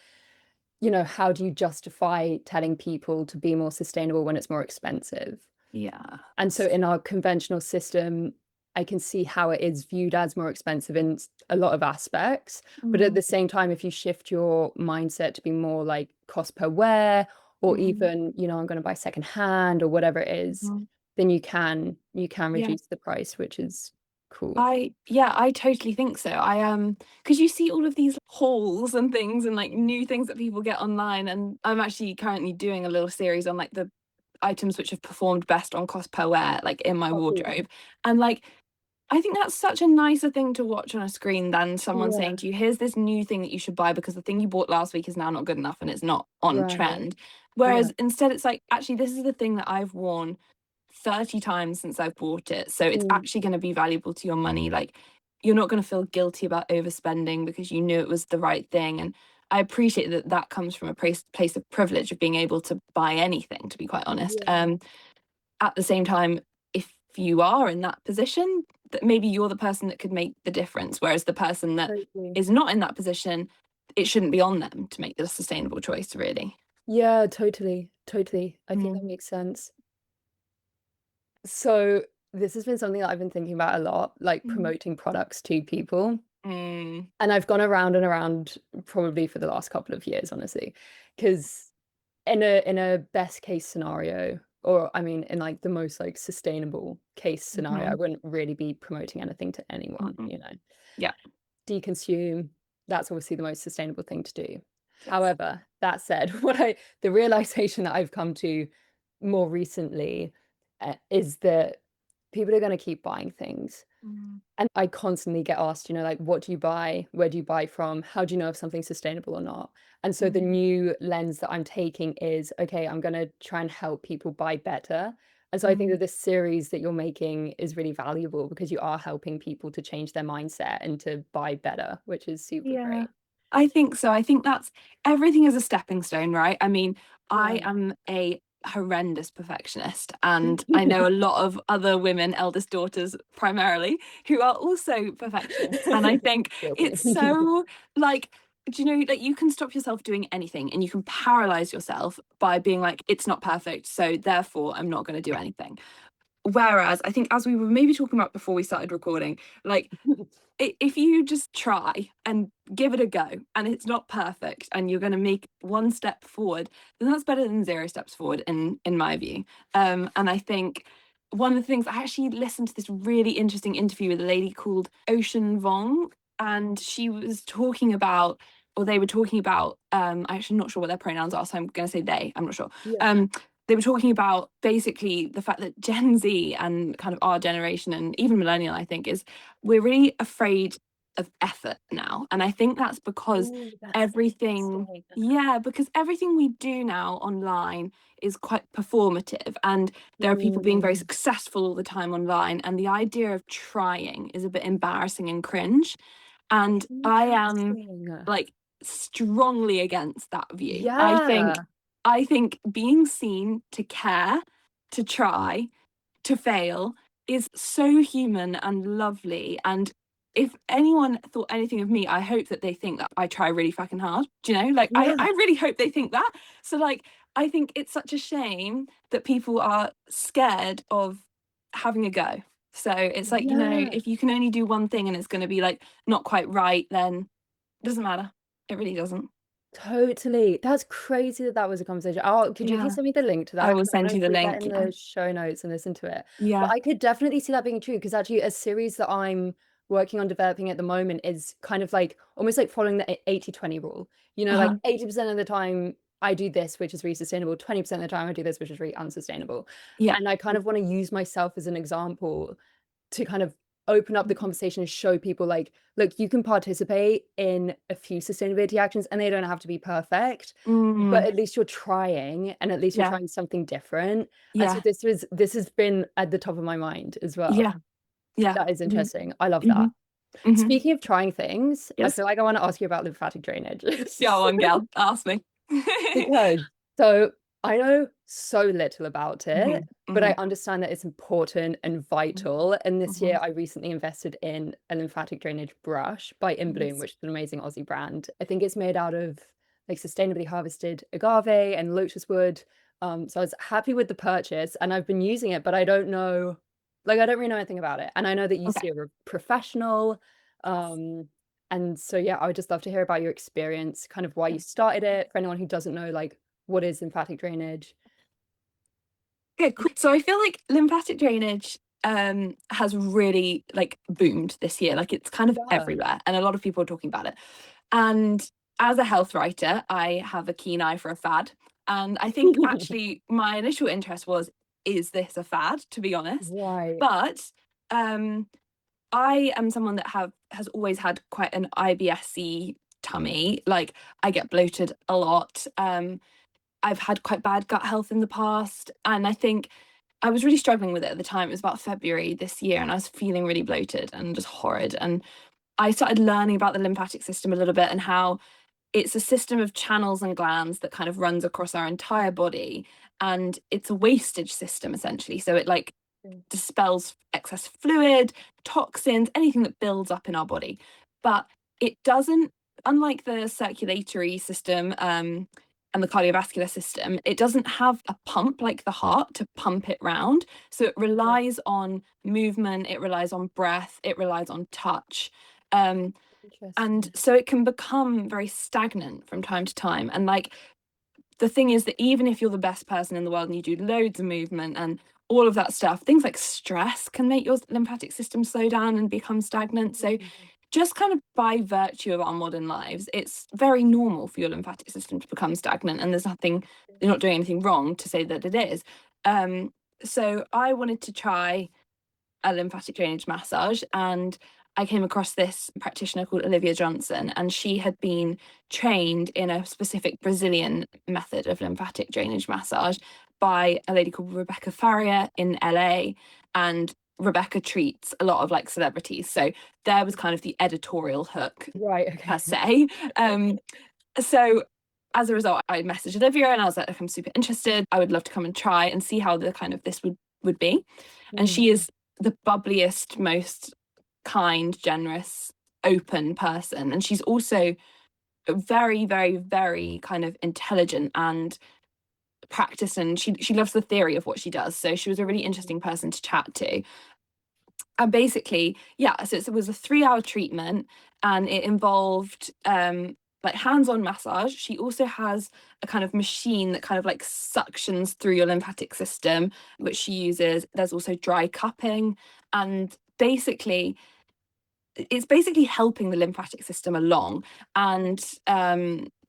[SPEAKER 1] how do you justify telling people to be more sustainable when it's more expensive?
[SPEAKER 2] Yeah.
[SPEAKER 1] And so in our conventional system, I can see how it is viewed as more expensive in a lot of aspects. But at
[SPEAKER 2] Mm.
[SPEAKER 1] the same time, if you shift your mindset to be more like cost per wear, or
[SPEAKER 2] Mm-hmm.
[SPEAKER 1] even, I'm going to buy secondhand or whatever it is,
[SPEAKER 2] Mm-hmm.
[SPEAKER 1] then you can
[SPEAKER 2] Yeah.
[SPEAKER 1] reduce the price, which is cool.
[SPEAKER 2] I totally think so. Because you see all of these hauls and things and like new things that people get online, and I'm actually currently doing a little series on like the items which have performed best on cost per wear, like in my
[SPEAKER 1] Oh, cool.
[SPEAKER 2] wardrobe. And like I think that's such a nicer thing to watch on a screen than someone
[SPEAKER 1] Yeah,
[SPEAKER 2] saying to you, here's this new thing that you should buy because the thing you bought last week is now not good enough and it's not on
[SPEAKER 1] right.
[SPEAKER 2] trend.
[SPEAKER 1] Yeah.
[SPEAKER 2] Whereas instead it's like, actually, this is the thing that I've worn 30 times since I've bought it. So it's
[SPEAKER 1] Mm,
[SPEAKER 2] actually going to be valuable to your money. Like, you're not going to feel guilty about overspending because you knew it was the right thing. And I appreciate that that comes from a place of privilege of being able to buy anything, to be quite honest.
[SPEAKER 1] yeah,
[SPEAKER 2] At the same time, if you are in that position, that maybe you're the person that could make the difference, whereas the person that
[SPEAKER 1] totally.
[SPEAKER 2] is not in that position, it shouldn't be on them to make the sustainable choice, really.
[SPEAKER 1] Yeah, totally. Totally. I think that
[SPEAKER 2] Mm.
[SPEAKER 1] makes sense. So this has been something that I've been thinking about a lot, like
[SPEAKER 2] Mm.
[SPEAKER 1] promoting products to people.
[SPEAKER 2] Mm.
[SPEAKER 1] And I've gone around and around probably for the last couple of years, honestly. Because in a best case scenario, or I mean in like the most like sustainable case scenario, I
[SPEAKER 2] Mhm.
[SPEAKER 1] wouldn't really be promoting anything to anyone,
[SPEAKER 2] Mm-mm.
[SPEAKER 1] you know.
[SPEAKER 2] Yeah.
[SPEAKER 1] Deconsume, that's obviously the most sustainable thing to do.
[SPEAKER 2] Yes.
[SPEAKER 1] However, that said, the realization that I've come to more recently is that people are going to keep buying things.
[SPEAKER 2] Mm.
[SPEAKER 1] And I constantly get asked, like, what do you buy? Where do you buy from? How do you know if something's sustainable or not? And so the
[SPEAKER 2] Mm.
[SPEAKER 1] new lens that I'm taking is, okay, I'm going to try and help people buy better. And so I think
[SPEAKER 2] Mm.
[SPEAKER 1] that this series that you're making is really valuable, because you are helping people to change their mindset and to buy better, which is super
[SPEAKER 2] Yeah,
[SPEAKER 1] great.
[SPEAKER 2] I think so. I think that's everything is a stepping stone, right? I mean,
[SPEAKER 1] Yeah.
[SPEAKER 2] I am a horrendous perfectionist, and I know a lot of other women, eldest daughters primarily, who are also perfectionists. And I think
[SPEAKER 1] Guilty.
[SPEAKER 2] it's so like, do you know that you can stop yourself doing anything and you can paralyze yourself by being like, it's not perfect, so therefore I'm not going to do anything. Whereas I think, as we were maybe talking about before we started recording, like if you just try and give it a go and it's not perfect and you're going to make one step forward, then that's better than 0 steps forward in my view. And I think one of the things, I actually listened to this really interesting interview with a lady called Ocean Vong, and she was talking about, or they were talking about, I'm actually not sure what their pronouns are, so I'm going to say they, I'm not sure.
[SPEAKER 1] Yeah.
[SPEAKER 2] um they were talking about basically the fact that Gen Z and kind of our generation and even millennial, I think, is we're really afraid of effort now. And I think that's because
[SPEAKER 1] Oh, that's
[SPEAKER 2] everything,
[SPEAKER 1] interesting.
[SPEAKER 2] yeah, because everything we do now online is quite performative, and there are people being very
[SPEAKER 1] Mm,
[SPEAKER 2] successful all the time online. And the idea of trying is a bit embarrassing and cringe. And I am
[SPEAKER 1] interesting.
[SPEAKER 2] like strongly against that view.
[SPEAKER 1] Yeah.
[SPEAKER 2] I think being seen to care, to try, to fail is so human and lovely. And if anyone thought anything of me, I hope that they think that I try really fucking hard. Do you know? Like
[SPEAKER 1] Yeah.
[SPEAKER 2] I really hope they think that. So like I think it's such a shame that people are scared of having a go. So it's like, you know,
[SPEAKER 1] Yeah.
[SPEAKER 2] if you can only do one thing and it's going to be like not quite right, then it doesn't matter. It really doesn't.
[SPEAKER 1] Totally. That's crazy that that was a conversation. Oh, could you please
[SPEAKER 2] Yeah.
[SPEAKER 1] send me the link to
[SPEAKER 2] I
[SPEAKER 1] that?
[SPEAKER 2] will
[SPEAKER 1] Because I want
[SPEAKER 2] send
[SPEAKER 1] to
[SPEAKER 2] you the
[SPEAKER 1] include that
[SPEAKER 2] link.
[SPEAKER 1] in
[SPEAKER 2] Yeah.
[SPEAKER 1] the show notes and listen to it. But
[SPEAKER 2] Yeah.
[SPEAKER 1] I could definitely see that being true because actually a series that I'm working on developing at the moment is kind of like almost like following the 80/20 rule. You know, like
[SPEAKER 2] Uh-huh.
[SPEAKER 1] 80% of the time I do this, which is really sustainable, 20% of the time I do this, which is really unsustainable.
[SPEAKER 2] Yeah.
[SPEAKER 1] And I kind of want to use myself as an example to kind of open up the conversation and show people like, look, you can participate in a few sustainability actions and they don't have to be perfect, but
[SPEAKER 2] Mm,
[SPEAKER 1] at least you're trying and at least you're
[SPEAKER 2] yeah.
[SPEAKER 1] trying something different. And so
[SPEAKER 2] Yeah.
[SPEAKER 1] this has been at the top of my mind as well.
[SPEAKER 2] Yeah. Yeah.
[SPEAKER 1] That is
[SPEAKER 2] Mm-hmm.
[SPEAKER 1] interesting. I love
[SPEAKER 2] Mm-hmm.
[SPEAKER 1] that.
[SPEAKER 2] Mm-hmm.
[SPEAKER 1] Speaking of trying things, I
[SPEAKER 2] Yes.
[SPEAKER 1] feel like I want to ask you about lymphatic drainage.
[SPEAKER 2] Go on, gal. Ask me.
[SPEAKER 1] Because so I know so little about
[SPEAKER 2] Hmm.
[SPEAKER 1] it, but I
[SPEAKER 2] Hmm.
[SPEAKER 1] understand that it's important and vital. And this
[SPEAKER 2] Hmm.
[SPEAKER 1] year, I recently invested in a lymphatic drainage brush by In Bloom,
[SPEAKER 2] Yes.
[SPEAKER 1] which is an amazing Aussie brand. I think it's made out of like sustainably harvested agave and lotus wood. So I was happy with the purchase, and I've been using it, but I don't know, like I don't really know anything about it. And I know that you
[SPEAKER 2] Okay.
[SPEAKER 1] see a professional.
[SPEAKER 2] Yes.
[SPEAKER 1] Um, and so, yeah, I would just love to hear about your experience, kind of why you started it, for anyone who doesn't know, like, what is lymphatic drainage?
[SPEAKER 2] Okay, cool. So I feel like lymphatic drainage has really like boomed this year. Like it's kind of
[SPEAKER 1] Yeah.
[SPEAKER 2] everywhere and a lot of people are talking about it. And as a health writer, I have a keen eye for a fad. And I think actually my initial interest was, is this a fad, to be honest?
[SPEAKER 1] Right.
[SPEAKER 2] But um I am someone that has always had quite an IBS-y tummy. Like I get bloated a lot. I've had quite bad gut health in the past, and I think I was really struggling with it at the time. It was about February this year, and I was feeling really bloated and just horrid. And I started learning about the lymphatic system a little bit and how it's a system of channels and glands that kind of runs across our entire body, and it's a wastage system essentially. So it like
[SPEAKER 1] Mm.
[SPEAKER 2] dispels excess fluid, toxins, anything that builds up in our body. But it doesn't, unlike the circulatory system and the cardiovascular system, it doesn't have a pump like the heart to pump it round. So it
[SPEAKER 1] Okay.
[SPEAKER 2] relies on movement, it relies on breath, it relies on touch. Um, and
[SPEAKER 1] Interesting.
[SPEAKER 2] so it can become very stagnant from time to time. And like the thing is that even if you're the best person in the world and you do loads of movement and all of that stuff, things like stress can make your lymphatic system slow down and become stagnant. So
[SPEAKER 1] Mm.
[SPEAKER 2] just kind of by virtue of our modern lives, it's very normal for your lymphatic system to become stagnant, and there's nothing, you're not doing anything wrong to say that it is. Um, so I wanted to try a lymphatic drainage massage, and I came across this practitioner called Olivia Johnson, and she had been trained in a specific Brazilian method of lymphatic drainage massage by a lady called Rebecca Farrier in LA. And Rebecca treats a lot of like celebrities. So there was kind of the editorial hook
[SPEAKER 1] Right.
[SPEAKER 2] per
[SPEAKER 1] Okay.
[SPEAKER 2] se. So as a result, I messaged Olivia and I was like, I'm super interested. I would love to come and try and see how the kind of this would be. And
[SPEAKER 1] Mm.
[SPEAKER 2] she is the bubbliest, most kind, generous, open person. And she's also very, very, very kind of intelligent and practiced, and she loves the theory of what she does. So she was a really interesting person to chat to. And basically, yeah, so it was a 3 hour treatment, and it involved like hands-on massage. She also has a kind of machine that kind of like suctions through your lymphatic system, which she uses. There's also dry cupping, and basically it's basically helping the lymphatic system along. And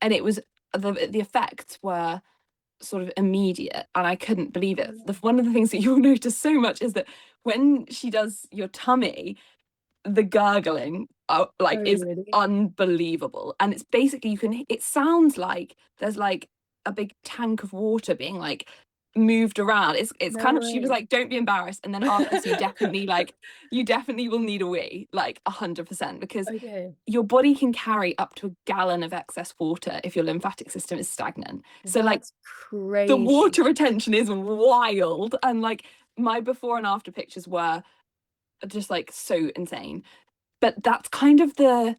[SPEAKER 2] it was the effects were sort of immediate, and I couldn't believe it. One of the things that you'll notice so much is that when she does your tummy, the gurgling like
[SPEAKER 1] Oh,
[SPEAKER 2] is
[SPEAKER 1] really?
[SPEAKER 2] unbelievable. And it's basically, it sounds like there's like a big tank of water being like moved around. It's
[SPEAKER 1] No
[SPEAKER 2] kind of, she was
[SPEAKER 1] way.
[SPEAKER 2] like, don't be embarrassed, and then after this you definitely will need a wee, like 100%, because
[SPEAKER 1] Okay.
[SPEAKER 2] your body can carry up to a gallon of excess water if your lymphatic system is stagnant. So like
[SPEAKER 1] That's
[SPEAKER 2] the
[SPEAKER 1] crazy.
[SPEAKER 2] water retention is wild, and like my before and after pictures were just like so insane. But that's kind of the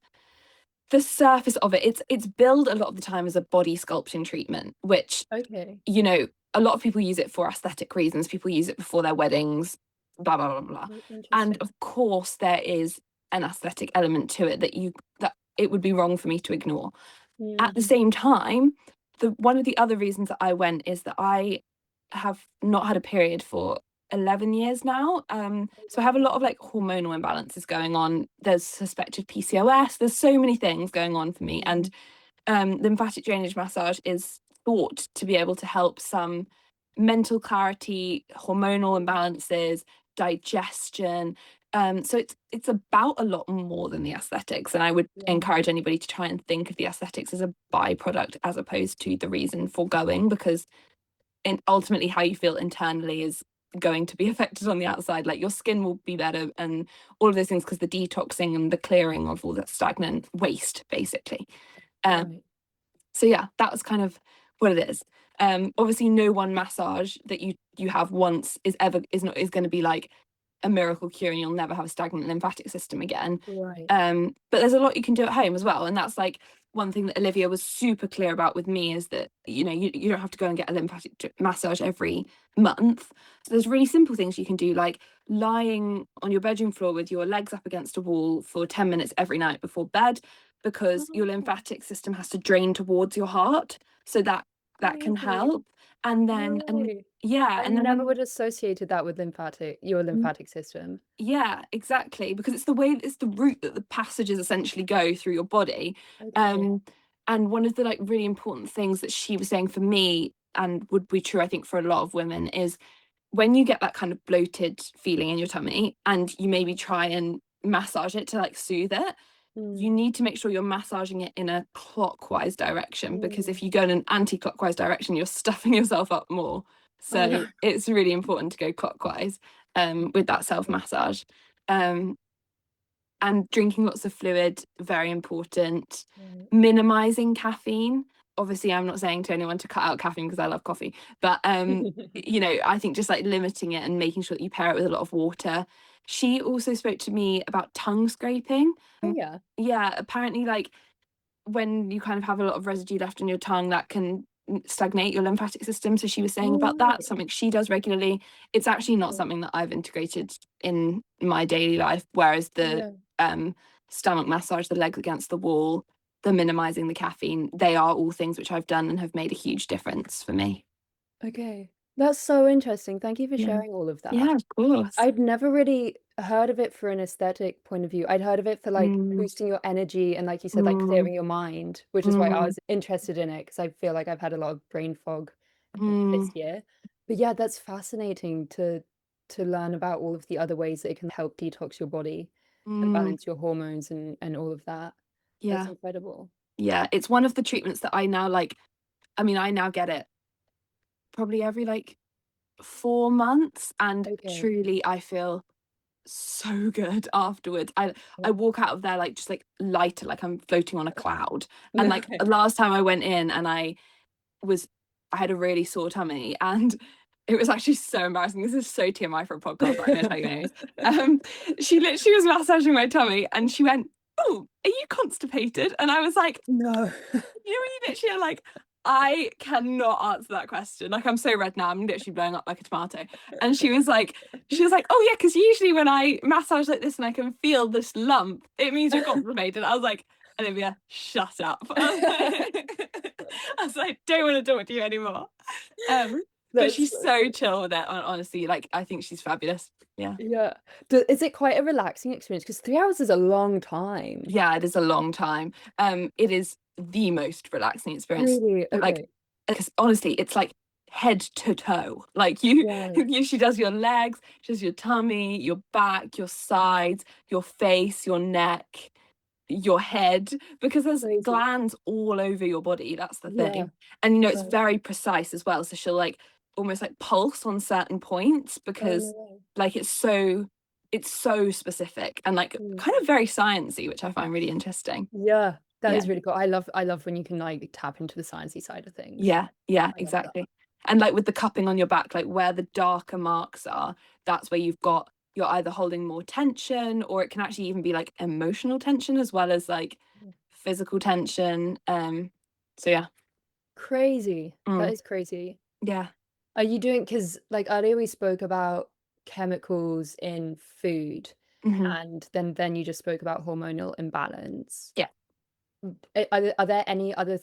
[SPEAKER 2] surface of it. It's billed a lot of the time as a body sculpting treatment, which,
[SPEAKER 1] Okay.
[SPEAKER 2] you know, a lot of people use it for aesthetic reasons. People use it before their weddings, blah blah blah blah.
[SPEAKER 1] Oh,
[SPEAKER 2] And
[SPEAKER 1] interesting.
[SPEAKER 2] of course there is an aesthetic element to it that it would be wrong for me to ignore. At
[SPEAKER 1] Mm.
[SPEAKER 2] the same time, one of the other reasons that I went is that I have not had a period for 11 years now. So I have a lot of like hormonal imbalances going on. There's suspected PCOS. There's so many things going on for me. And lymphatic drainage massage is thought to be able to help some mental clarity, hormonal imbalances, digestion. So it's about a lot more than the aesthetics. And I would
[SPEAKER 1] Yeah.
[SPEAKER 2] encourage anybody to try and think of the aesthetics as a byproduct as opposed to the reason for going, because ultimately how you feel internally is going to be affected on the outside. Like your skin will be better and all of those things because the detoxing and the clearing of all that stagnant waste, basically. Um,
[SPEAKER 1] Right.
[SPEAKER 2] so yeah, that was kind of what it is. Obviously no one massage that you have once is going to be like a miracle cure and you'll never have a stagnant lymphatic system again.
[SPEAKER 1] Right.
[SPEAKER 2] But there's a lot you can do at home as well, and that's like one thing that Olivia was super clear about with me, is that, you know, you don't have to go and get a lymphatic massage every month. So there's really simple things you can do, like lying on your bedroom floor with your legs up against a wall for 10 minutes every night before bed, because your
[SPEAKER 1] Oh,
[SPEAKER 2] lymphatic system has to drain towards your heart, so that can
[SPEAKER 1] crazy.
[SPEAKER 2] help. And
[SPEAKER 1] No
[SPEAKER 2] then
[SPEAKER 1] way.
[SPEAKER 2] yeah,
[SPEAKER 1] I
[SPEAKER 2] and then
[SPEAKER 1] never would have associated that with your lymphatic system.
[SPEAKER 2] yeah, exactly, because it's the route that the passages essentially go through your body.
[SPEAKER 1] Okay.
[SPEAKER 2] Um, and one of the like really important things that she was saying for me, and would be true I think for a lot of women, is when you get that kind of bloated feeling in your tummy and you maybe try and massage it to like soothe it,
[SPEAKER 1] Mm.
[SPEAKER 2] you need to make sure you're massaging it in a clockwise direction, because
[SPEAKER 1] Mm.
[SPEAKER 2] if you go in an anti-clockwise direction, you're stuffing yourself up more.
[SPEAKER 1] Oh
[SPEAKER 2] So
[SPEAKER 1] no.
[SPEAKER 2] it's really important to go clockwise with that self-massage. Um, and drinking lots of fluid, very important.
[SPEAKER 1] Right.
[SPEAKER 2] Minimizing caffeine. Obviously, I'm not saying to anyone to cut out caffeine because I love coffee, but you know, I think just like limiting it and making sure that you pair it with a lot of water. She also spoke to me about tongue scraping.
[SPEAKER 1] Oh yeah.
[SPEAKER 2] Yeah, apparently like when you kind of have a lot of residue left on your tongue, that can stagnate your lymphatic system. So she was saying
[SPEAKER 1] Oh
[SPEAKER 2] about that,
[SPEAKER 1] right.
[SPEAKER 2] something she does regularly. It's actually not
[SPEAKER 1] Okay.
[SPEAKER 2] something that I've integrated in my daily life, whereas the
[SPEAKER 1] Yeah.
[SPEAKER 2] stomach massage, the legs against the wall, the minimizing the caffeine, they are all things which I've done and have made a huge difference for me.
[SPEAKER 1] Okay. That's so interesting. Thank you for
[SPEAKER 2] Yeah.
[SPEAKER 1] sharing all of that.
[SPEAKER 2] Yeah, of course.
[SPEAKER 1] I'd never really heard of it for an aesthetic point of view. I'd heard of it for like
[SPEAKER 2] Mm,
[SPEAKER 1] boosting your energy and, like you said, like
[SPEAKER 2] mm,
[SPEAKER 1] clearing your mind, which is why I
[SPEAKER 2] mm,
[SPEAKER 1] was interested in it, because I feel like I've had a lot of brain fog this
[SPEAKER 2] mm,
[SPEAKER 1] year. But yeah, that's fascinating to learn about all of the other ways that it can help detox your body and
[SPEAKER 2] mm.
[SPEAKER 1] balance your hormones and all of that. That's
[SPEAKER 2] Yeah.
[SPEAKER 1] incredible.
[SPEAKER 2] Yeah. It's one of the treatments that I now like. I mean, I now get it probably every like 4 months, and
[SPEAKER 1] Okay.
[SPEAKER 2] truly I feel so good afterwards. I
[SPEAKER 1] Yeah.
[SPEAKER 2] walk out of there like just like lighter, like I'm floating on a cloud. And
[SPEAKER 1] No
[SPEAKER 2] like
[SPEAKER 1] way.
[SPEAKER 2] last time I went in and I had a really sore tummy, and it was actually so embarrassing. This is so TMI for a podcast, but I'm gonna tell you anyways. Um, she literally was massaging my tummy and she went, "Oh, are you constipated?" And I was like,
[SPEAKER 1] No.
[SPEAKER 2] you know, when you literally are like, I cannot answer that question. Like, I'm so red now. I'm literally blowing up like a tomato. And she was like, oh yeah, because usually when I massage like this and I can feel this lump, it means you're constipated. I was like, Olivia, shut up. I was like, don't want to talk to you anymore. Um, but
[SPEAKER 1] That's
[SPEAKER 2] she's
[SPEAKER 1] so
[SPEAKER 2] so
[SPEAKER 1] funny.
[SPEAKER 2] chill with it. Honestly, like I think she's fabulous. Yeah.
[SPEAKER 1] Yeah. Is it quite a relaxing experience? Because 3 hours is a long time.
[SPEAKER 2] Yeah, it is a long time. It is the most relaxing experience.
[SPEAKER 1] Really?
[SPEAKER 2] Like,
[SPEAKER 1] Okay.
[SPEAKER 2] because honestly, it's like head to toe. Like
[SPEAKER 1] Right.
[SPEAKER 2] she does your legs, she does your tummy, your back, your sides, your face, your neck, your head, because there's
[SPEAKER 1] Crazy.
[SPEAKER 2] glands all over your body. That's the
[SPEAKER 1] Yeah.
[SPEAKER 2] thing. And it's
[SPEAKER 1] Right.
[SPEAKER 2] very precise as well. So she'll like almost like pulse on certain points,
[SPEAKER 1] Oh, no
[SPEAKER 2] because
[SPEAKER 1] way.
[SPEAKER 2] like it's so specific and like
[SPEAKER 1] Mm.
[SPEAKER 2] kind of very sciencey, which I find really interesting.
[SPEAKER 1] Yeah, that
[SPEAKER 2] Yeah.
[SPEAKER 1] is really cool. I love when you can like tap into the sciencey side of things.
[SPEAKER 2] Yeah,
[SPEAKER 1] I love that.
[SPEAKER 2] exactly. And like with the cupping on your back, like where the darker marks are, that's where you're either holding more tension, or it can actually even be like emotional tension as well as like
[SPEAKER 1] Mm.
[SPEAKER 2] physical tension. So yeah.
[SPEAKER 1] Crazy. That
[SPEAKER 2] Mm,
[SPEAKER 1] is crazy.
[SPEAKER 2] yeah.
[SPEAKER 1] Are you doing, because like earlier we spoke about chemicals in food,
[SPEAKER 2] Hmm.
[SPEAKER 1] and then you just spoke about hormonal imbalance.
[SPEAKER 2] Yeah.
[SPEAKER 1] Are there any other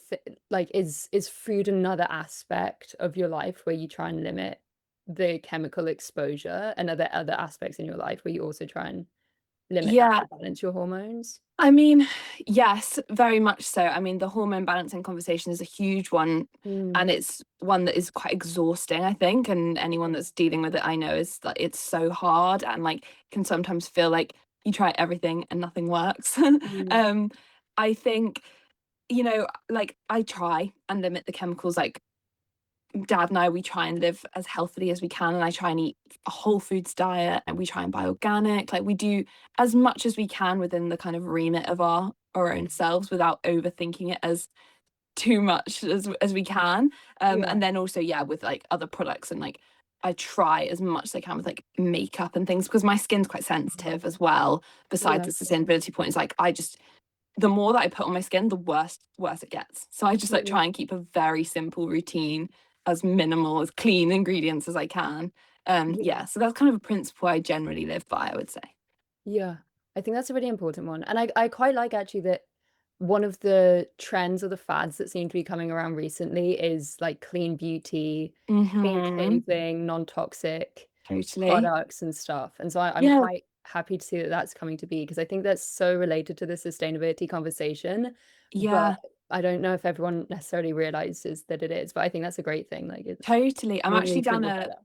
[SPEAKER 1] like is food another aspect of your life where you try and limit the chemical exposure, and are there other aspects in your life where you also try and limit that
[SPEAKER 2] Yeah.
[SPEAKER 1] to balance your hormones?
[SPEAKER 2] I mean, yes, very much so. I mean, the hormone balancing conversation is a huge one,
[SPEAKER 1] Mm.
[SPEAKER 2] and it's one that is quite exhausting, I think. And anyone that's dealing with it, I know, is that it's so hard and like can sometimes feel like you try everything and nothing works.
[SPEAKER 1] Mm.
[SPEAKER 2] um, I think, like I try and limit the chemicals. Like Dad and I, we try and live as healthily as we can, and I try and eat a whole foods diet, and we try and buy organic. Like we do as much as we can within the kind of remit of our own selves without overthinking it as too much as we can.
[SPEAKER 1] Yeah.
[SPEAKER 2] And then also, yeah, with like other products, and like I try as much as I can with like makeup and things, because my skin's quite sensitive as well. Besides
[SPEAKER 1] Yeah.
[SPEAKER 2] the sustainability point, it's like I just, the more that I put on my skin, the worse it gets. So I just like
[SPEAKER 1] Mm.
[SPEAKER 2] try and keep a very simple routine, as minimal, as clean ingredients as I can.
[SPEAKER 1] Yeah.
[SPEAKER 2] Yeah, so that's kind of a principle I generally live by, I would say.
[SPEAKER 1] Yeah, I think that's a really important one. And I quite like actually that one of the trends or the fads that seem to be coming around recently is like clean beauty, clean
[SPEAKER 2] Mm-hmm.
[SPEAKER 1] clothing, non-toxic
[SPEAKER 2] Totally.
[SPEAKER 1] products and stuff. And so I'm
[SPEAKER 2] Yeah.
[SPEAKER 1] quite happy to see that that's coming to be, because I think that's so related to the sustainability conversation. But
[SPEAKER 2] Yeah.
[SPEAKER 1] I don't know if everyone necessarily realizes that it is. But I think that's a great thing. Like it's
[SPEAKER 2] Totally. I'm
[SPEAKER 1] making
[SPEAKER 2] actually
[SPEAKER 1] you feel
[SPEAKER 2] down
[SPEAKER 1] more
[SPEAKER 2] a
[SPEAKER 1] better.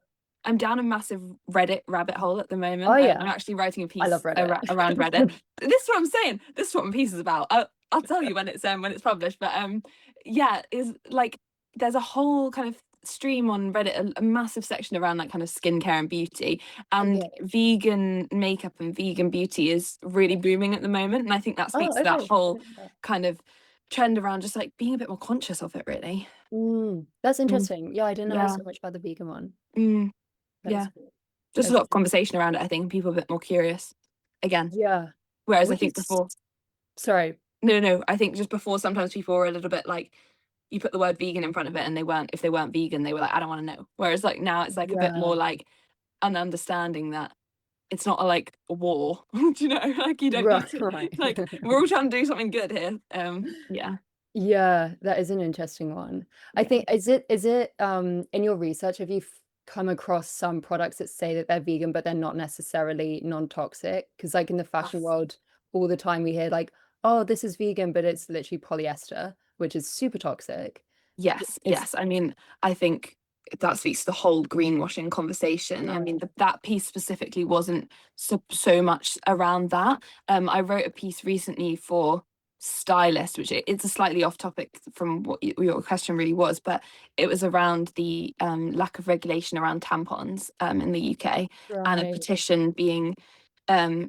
[SPEAKER 2] I'm down a massive Reddit rabbit hole at the
[SPEAKER 1] Oh
[SPEAKER 2] moment. I'm
[SPEAKER 1] yeah,
[SPEAKER 2] actually writing a
[SPEAKER 1] I love
[SPEAKER 2] piece
[SPEAKER 1] Reddit.
[SPEAKER 2] around Reddit. This is what I'm saying. This is what my piece is about. I'll tell you when it's published. But yeah, is like there's a whole kind of stream on Reddit, a massive section around like kind of skincare and beauty, and
[SPEAKER 1] Okay.
[SPEAKER 2] vegan makeup and vegan beauty is really booming at the moment. And I think that
[SPEAKER 1] Oh,
[SPEAKER 2] speaks to that
[SPEAKER 1] okay. I
[SPEAKER 2] whole
[SPEAKER 1] didn't know that.
[SPEAKER 2] kind of trend around just like being a bit more conscious of it, really.
[SPEAKER 1] That's
[SPEAKER 2] Mm,
[SPEAKER 1] interesting. Yeah, I didn't know
[SPEAKER 2] yeah.
[SPEAKER 1] so much about the vegan one.
[SPEAKER 2] Mm,
[SPEAKER 1] That is
[SPEAKER 2] yeah.
[SPEAKER 1] cool.
[SPEAKER 2] Just a lot
[SPEAKER 1] Okay.
[SPEAKER 2] of conversation around it, I think, and people a bit more curious again.
[SPEAKER 1] Yeah.
[SPEAKER 2] Whereas I
[SPEAKER 1] Would you
[SPEAKER 2] think before,
[SPEAKER 1] sorry.
[SPEAKER 2] no, I think just before sometimes people were a little bit like, you put the word vegan in front of it and if they weren't vegan, they were like, I don't want to know. Whereas like now it's like a bit more
[SPEAKER 1] Yeah.
[SPEAKER 2] like an understanding that it's not like a war. Do you know? Like you don't need
[SPEAKER 1] Right,
[SPEAKER 2] to,
[SPEAKER 1] right.
[SPEAKER 2] like we're all trying to do something good here. Yeah.
[SPEAKER 1] Yeah, that is an interesting one. I
[SPEAKER 2] Yeah.
[SPEAKER 1] think is it in your research, have you come across some products that say that they're vegan but they're not necessarily non-toxic? Because like in the fashion
[SPEAKER 2] Yes.
[SPEAKER 1] world, all the time we hear like, oh, this is vegan, but it's literally polyester, which is super toxic.
[SPEAKER 2] Yes,
[SPEAKER 1] Is
[SPEAKER 2] yes. I mean, I think that speaks to the whole greenwashing conversation. I
[SPEAKER 1] yeah,
[SPEAKER 2] mean, that piece specifically wasn't so much around that. I wrote a piece recently for Stylist, which it's a slightly off topic from what your question really was, but it was around the lack of regulation around tampons in the UK, and a
[SPEAKER 1] right.
[SPEAKER 2] petition being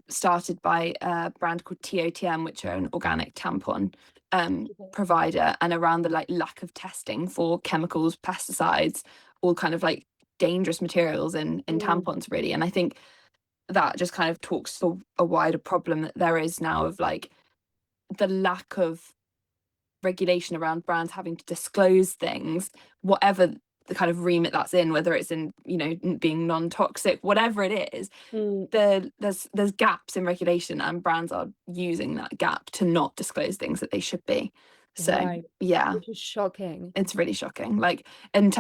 [SPEAKER 2] started by a brand called TOTM, which are an organic tampon provider, and around the like lack of testing for chemicals, pesticides, all kind of like dangerous materials in
[SPEAKER 1] Mm,
[SPEAKER 2] tampons, really. And I think that just kind of talks to a wider problem that there is now of like the lack of regulation around brands having to disclose things, whatever the kind of remit that's in, whether it's in, being non-toxic, whatever it is.
[SPEAKER 1] mm,
[SPEAKER 2] There's gaps in regulation, and brands are using that gap to not disclose things that they should be. So
[SPEAKER 1] right.
[SPEAKER 2] yeah,
[SPEAKER 1] Which is shocking.
[SPEAKER 2] it's really shocking. Like, and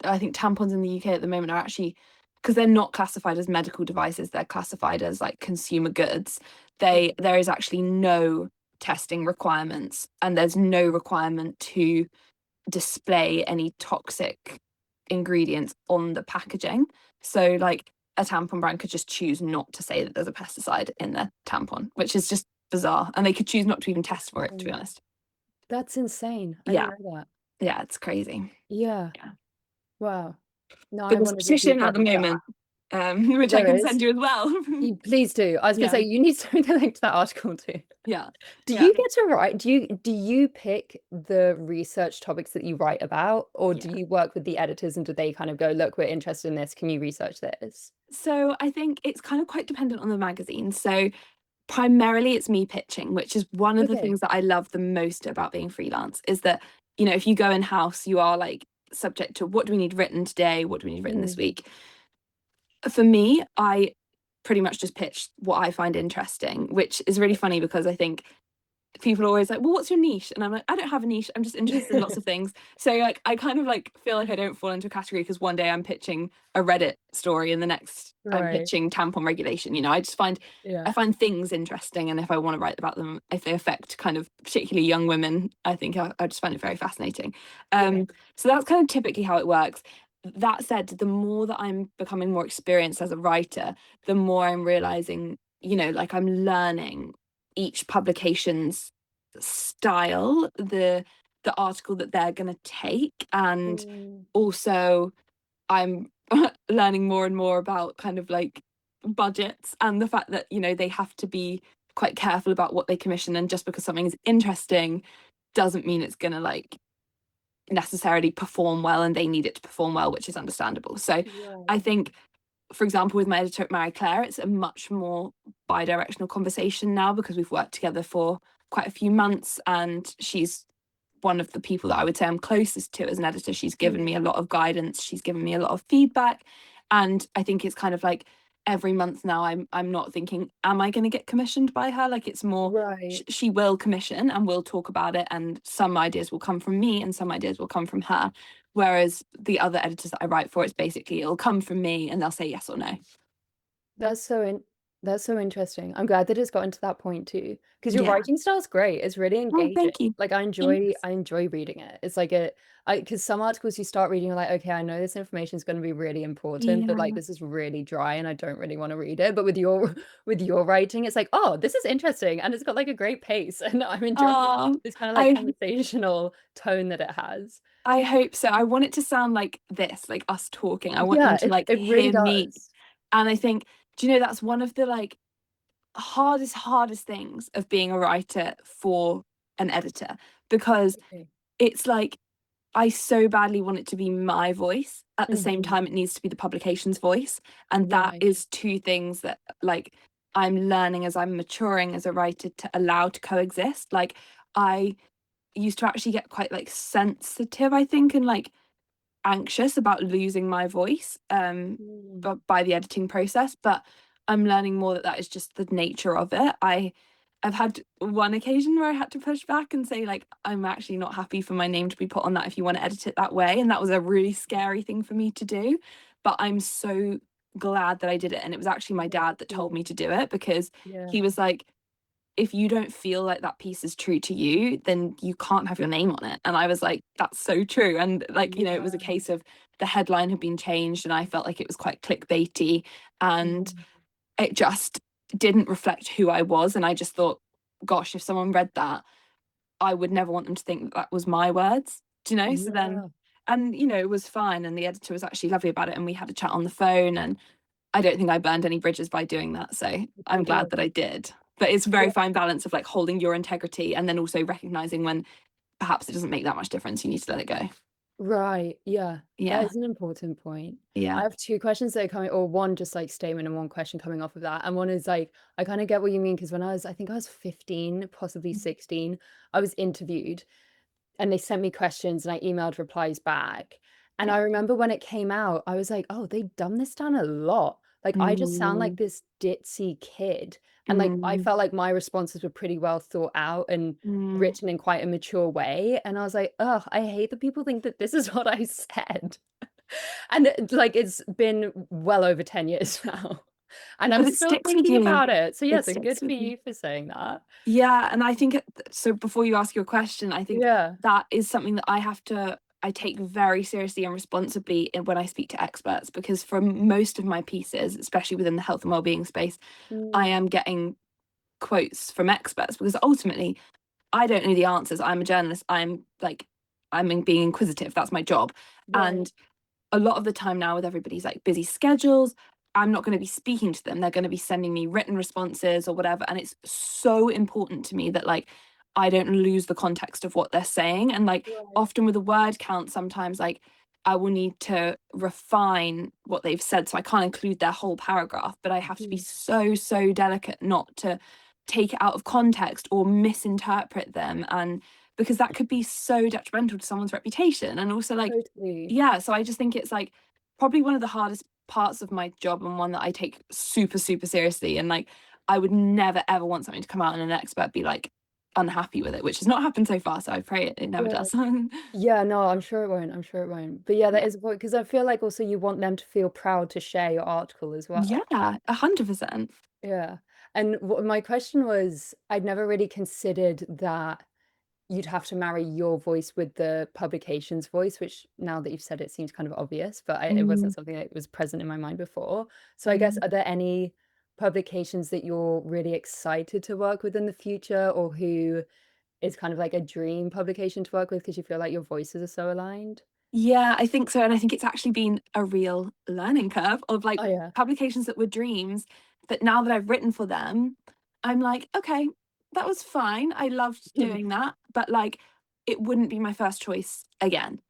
[SPEAKER 2] I think tampons in the UK at the moment are actually, because they're not classified as medical devices, they're classified as like consumer goods.
[SPEAKER 1] Okay.
[SPEAKER 2] There is actually no testing requirements, and there's no requirement to display any toxic ingredients on the packaging. So like a tampon brand could just choose not to say that there's a pesticide in their tampon, which is just bizarre. And they could choose not to even test for it, to be honest.
[SPEAKER 1] That's insane. I
[SPEAKER 2] Yeah.
[SPEAKER 1] didn't know that.
[SPEAKER 2] Yeah, it's crazy.
[SPEAKER 1] Yeah.
[SPEAKER 2] Yeah.
[SPEAKER 1] Wow. No,
[SPEAKER 2] But
[SPEAKER 1] I
[SPEAKER 2] there's a
[SPEAKER 1] wondered if
[SPEAKER 2] petition
[SPEAKER 1] you'd
[SPEAKER 2] at the
[SPEAKER 1] gotten to
[SPEAKER 2] moment, which I
[SPEAKER 1] there
[SPEAKER 2] can
[SPEAKER 1] is.
[SPEAKER 2] send you as well.
[SPEAKER 1] Please do. I was gonna
[SPEAKER 2] Yeah.
[SPEAKER 1] say you need to send me the link to that article too.
[SPEAKER 2] Yeah.
[SPEAKER 1] Do
[SPEAKER 2] Yeah.
[SPEAKER 1] you get to write? Do you pick the research topics that you write about, or do
[SPEAKER 2] Yeah.
[SPEAKER 1] you work with the editors and do they kind of go, look, we're interested in this, can you research this?
[SPEAKER 2] So I think it's kind of quite dependent on the magazine. So primarily it's me pitching, which is one of the
[SPEAKER 1] Okay.
[SPEAKER 2] things that I love the most about being freelance, is that, you know, if you go in house, you are like subject to what do we need written today? What do we need written this
[SPEAKER 1] Mm.
[SPEAKER 2] week? For me, I pretty much just pitch what I find interesting, which is really funny because I think people are always like, well, what's your niche? And I'm like, I don't have a niche, I'm just interested in lots of things. So like I kind of like feel like I don't fall into a category because one day I'm pitching a Reddit story and the next I'm
[SPEAKER 1] Right.
[SPEAKER 2] pitching tampon regulation. You know, I just find
[SPEAKER 1] Yeah.
[SPEAKER 2] I find things interesting, and if I want to write about them, if they affect kind of particularly young women, I think I just find it very fascinating.
[SPEAKER 1] Yeah.
[SPEAKER 2] So that's kind of typically how it works. That said, the more that I'm becoming more experienced as a writer, the more I'm realizing, you know, like I'm learning each publication's style, the article that they're going to take, and
[SPEAKER 1] Mm.
[SPEAKER 2] also I'm learning more and more about kind of like budgets and the fact that, you know, they have to be quite careful about what they commission, and just because something is interesting doesn't mean it's going to like necessarily perform well, and they need it to perform well, which is understandable. So I
[SPEAKER 1] Right.
[SPEAKER 2] think, for example, with my editor at Marie Claire, it's a much more bi-directional conversation now because we've worked together for quite a few months, and she's one of the people that I would say I'm closest to as an editor. She's given me a lot of guidance, she's given me a lot of feedback, and I think it's kind of like every month now I'm not thinking, am I going to get commissioned by her? Like it's more
[SPEAKER 1] Right.
[SPEAKER 2] she will commission and we'll talk about it, and some ideas will come from me and some ideas will come from her. Whereas the other editors that I write for, it's basically it'll come from me and they'll say yes or no.
[SPEAKER 1] That's so that's so interesting. I'm glad that it's gotten to that point too, because your
[SPEAKER 2] Yeah.
[SPEAKER 1] writing style's great. It's really
[SPEAKER 2] Oh,
[SPEAKER 1] engaging.
[SPEAKER 2] thank you.
[SPEAKER 1] Like
[SPEAKER 2] Thanks.
[SPEAKER 1] I enjoy reading it. It's like because some articles you start reading, you're like, okay, I know this information is going to be really important, but like
[SPEAKER 2] Yeah.
[SPEAKER 1] this is really dry and I don't really want to read it. But with your with your writing, it's like, oh, this is interesting and it's got like a great pace, and I'm enjoying
[SPEAKER 2] Oh,
[SPEAKER 1] this kind of like
[SPEAKER 2] I
[SPEAKER 1] conversational tone that it has.
[SPEAKER 2] I hope so. I want it to sound like this, like us talking. I want them
[SPEAKER 1] Yeah,
[SPEAKER 2] to like
[SPEAKER 1] it really
[SPEAKER 2] hear me.
[SPEAKER 1] does.
[SPEAKER 2] And I think, do you know, that's one of the like hardest things of being a writer for an editor, because
[SPEAKER 1] Okay.
[SPEAKER 2] it's like I so badly want it to be my voice. At the same
[SPEAKER 1] Hmm.
[SPEAKER 2] time, it needs to be the publication's voice. And that
[SPEAKER 1] Right.
[SPEAKER 2] is two things that like I'm learning as I'm maturing as a writer to allow to coexist. Like I used to actually get quite like sensitive, I think, and like anxious about losing my voice
[SPEAKER 1] Mm.
[SPEAKER 2] but by the editing process, but I'm learning more that that is just the nature of it. I've had one occasion where I had to push back and say like I'm actually not happy for my name to be put on that if you want to edit it that way, and that was a really scary thing for me to do, but I'm so glad that I did it. And it was actually my
[SPEAKER 1] Yeah.
[SPEAKER 2] dad that told me to do it, because
[SPEAKER 1] Yeah.
[SPEAKER 2] he was like, if you don't feel like that piece is true to you, then you can't have your name on it. And I was like, that's so true. And like, you know, it was a
[SPEAKER 1] Yeah.
[SPEAKER 2] case of the headline had been changed and I felt like it was quite clickbaity, and
[SPEAKER 1] Mm.
[SPEAKER 2] it just didn't reflect who I was. And I just thought, gosh, if someone read that, I would never want them to think that that was my words, do you know? So then,
[SPEAKER 1] Yeah.
[SPEAKER 2] and you know, it was fine. And the editor was actually lovely about it. And we had a chat on the phone, and I don't think I burned any bridges by doing that. So I'm
[SPEAKER 1] Yeah.
[SPEAKER 2] glad that I did. But it's a
[SPEAKER 1] Yeah.
[SPEAKER 2] very fine balance of like holding your integrity and then also recognizing when perhaps it doesn't make that much difference. You need to let it go.
[SPEAKER 1] Right. Yeah. That
[SPEAKER 2] Yeah.
[SPEAKER 1] is an important point. I
[SPEAKER 2] Yeah.
[SPEAKER 1] have two questions that are coming, or one just like statement and one question coming off of that. And one is like, I kind of get what you mean because when I think I was 15, possibly 16, I was interviewed and they sent me questions and I emailed replies back. And
[SPEAKER 2] Yeah.
[SPEAKER 1] I remember when it came out, I was like, oh, they've dumbed this down a lot. Like I just sound like
[SPEAKER 2] Mm,
[SPEAKER 1] this ditzy kid. And like I
[SPEAKER 2] mm,
[SPEAKER 1] felt like my responses were pretty well thought out and
[SPEAKER 2] mm.
[SPEAKER 1] written in quite a mature way. And I was like, oh, I hate that people think that this is what I said. And like it's been well over 10 years now. And I'm
[SPEAKER 2] But it
[SPEAKER 1] still
[SPEAKER 2] sticks with
[SPEAKER 1] thinking
[SPEAKER 2] you.
[SPEAKER 1] about it. So yeah,
[SPEAKER 2] It
[SPEAKER 1] so good
[SPEAKER 2] sticks
[SPEAKER 1] for
[SPEAKER 2] with you.
[SPEAKER 1] you for saying that.
[SPEAKER 2] Yeah. And I think so. Before you ask your question, I think
[SPEAKER 1] Yeah.
[SPEAKER 2] that is something that I have to I take very seriously and responsibly when I speak to experts, because from most of my pieces, especially within the health and wellbeing space, I
[SPEAKER 1] Mm,
[SPEAKER 2] am getting quotes from experts, because ultimately I don't know the answers. I'm a journalist. I'm being inquisitive. That's my job.
[SPEAKER 1] right.
[SPEAKER 2] And a lot of the time now, with everybody's like busy schedules, I'm not going to be speaking to them. They're going to be sending me written responses or whatever. And it's so important to me that like I don't lose the context of what they're saying. And like
[SPEAKER 1] Right.
[SPEAKER 2] often with a word count, sometimes like I will need to refine what they've said. So I can't include their whole paragraph, but I have to be
[SPEAKER 1] Mm,
[SPEAKER 2] so delicate not to take it out of context or misinterpret them. And because that could be so detrimental to someone's reputation. And also like,
[SPEAKER 1] totally.
[SPEAKER 2] yeah, so I just think it's like probably one of the hardest parts of my job, and one that I take super seriously. And like I would never ever want something to come out and an expert be like unhappy with it, which has not happened so far, so I pray it never
[SPEAKER 1] Right.
[SPEAKER 2] does.
[SPEAKER 1] Yeah, no, I'm sure it won't. I'm sure it won't. But yeah, that
[SPEAKER 2] Yeah.
[SPEAKER 1] is a point because I feel like also you want them to feel proud to share your article as well.
[SPEAKER 2] Yeah, 100%.
[SPEAKER 1] Yeah. And my question was, I'd never really considered that you'd have to marry your voice with the publication's voice, which now that you've said it seems kind of obvious, but it
[SPEAKER 2] Mm,
[SPEAKER 1] wasn't something that was present in my mind before. So I guess,
[SPEAKER 2] mm.
[SPEAKER 1] are there any publications that you're really excited to work with in the future, or who is kind of like a dream publication to work with because you feel like your voices are so aligned?
[SPEAKER 2] Yeah, I think so. And I think it's actually been a real learning curve of like
[SPEAKER 1] Oh, yeah.
[SPEAKER 2] publications that were dreams, that now that I've written for them, I'm like, okay, that was fine. I loved doing that, but like it wouldn't be my first choice again.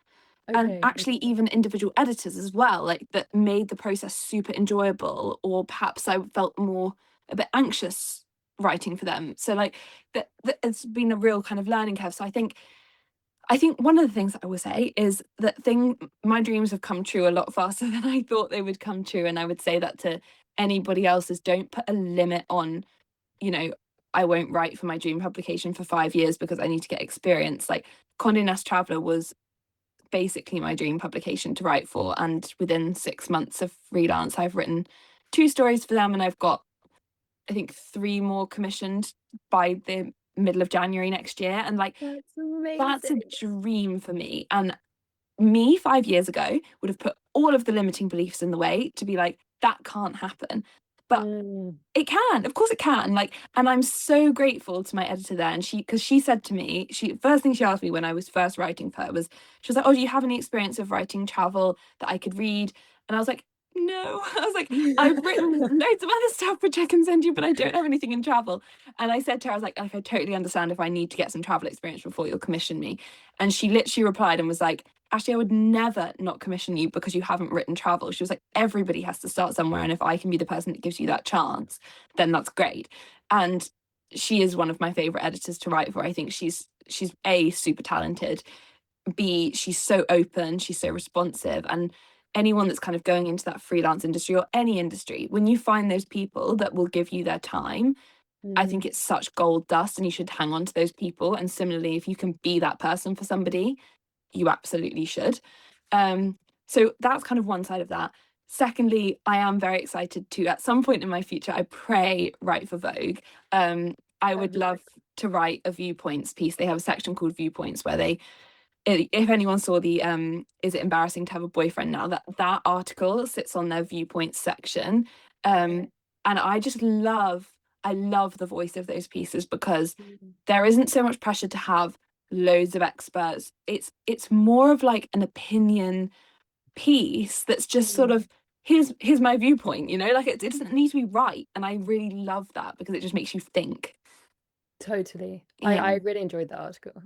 [SPEAKER 2] And
[SPEAKER 1] Okay.
[SPEAKER 2] actually, even individual editors as well, like that made the process super enjoyable, or perhaps I felt more a bit anxious writing for them. So like that it's been a real kind of learning curve. So I think one of the things that I will say is that my dreams have come true a lot faster than I thought they would come true. And I would say that to anybody else, is don't put a limit on, you know, I won't write for my dream publication for 5 years because I need to get experience. Like Condé Nast Traveller was basically my dream publication to write for. And within 6 months of freelance, I've written 2 stories for them, and I've got, I think, 3 more commissioned by the middle of January next year. And like,
[SPEAKER 1] That's
[SPEAKER 2] that's a
[SPEAKER 1] amazing.
[SPEAKER 2] dream for me. And me 5 years ago would have put all of the limiting beliefs in the way to be like, that can't happen. But
[SPEAKER 1] Mm,
[SPEAKER 2] it can, of course it can. Like, and I'm so grateful to my editor there. And because she said to me, first thing she asked me when I was first writing for her was, she was like, oh, do you have any experience of writing travel that I could read? And I was like, no. I was like, I've written loads of other stuff which I can send you, but I don't have anything in travel. And I said to her, I was like, I totally understand if I need to get some travel experience before you'll commission me. And she literally replied and was like, Ashley, I would never not commission you because you haven't written travel. She was like, everybody has to start somewhere. And if I can be the person that gives you that chance, then that's great. And she is one of my favorite editors to write for. I think she's A, super talented, B, she's so open, she's so responsive. And anyone that's kind of going into that freelance industry or any industry, when you find those people that will give you their time, I think
[SPEAKER 1] mm,
[SPEAKER 2] it's such gold dust, and you should hang on to those people. And similarly, if you can be that person for somebody, you absolutely should. Um, so that's kind of one side of that. Secondly, I am very excited to, at some point in my future, I pray, write for Vogue. I
[SPEAKER 1] that'd
[SPEAKER 2] would
[SPEAKER 1] be so
[SPEAKER 2] love to write a viewpoints piece. They have a section called Viewpoints where they, if anyone saw the is it embarrassing to have a boyfriend now, that article sits on their viewpoints section.
[SPEAKER 1] cool.
[SPEAKER 2] um and I love the voice of those pieces, because
[SPEAKER 1] Mm,
[SPEAKER 2] there isn't so much pressure to have loads of experts. It's more of like an opinion piece that's just sort
[SPEAKER 1] mm.
[SPEAKER 2] of, here's my viewpoint, like it doesn't need to be right. And I really love that because it just makes you think.
[SPEAKER 1] Totally. I
[SPEAKER 2] Yeah.
[SPEAKER 1] really enjoyed that article.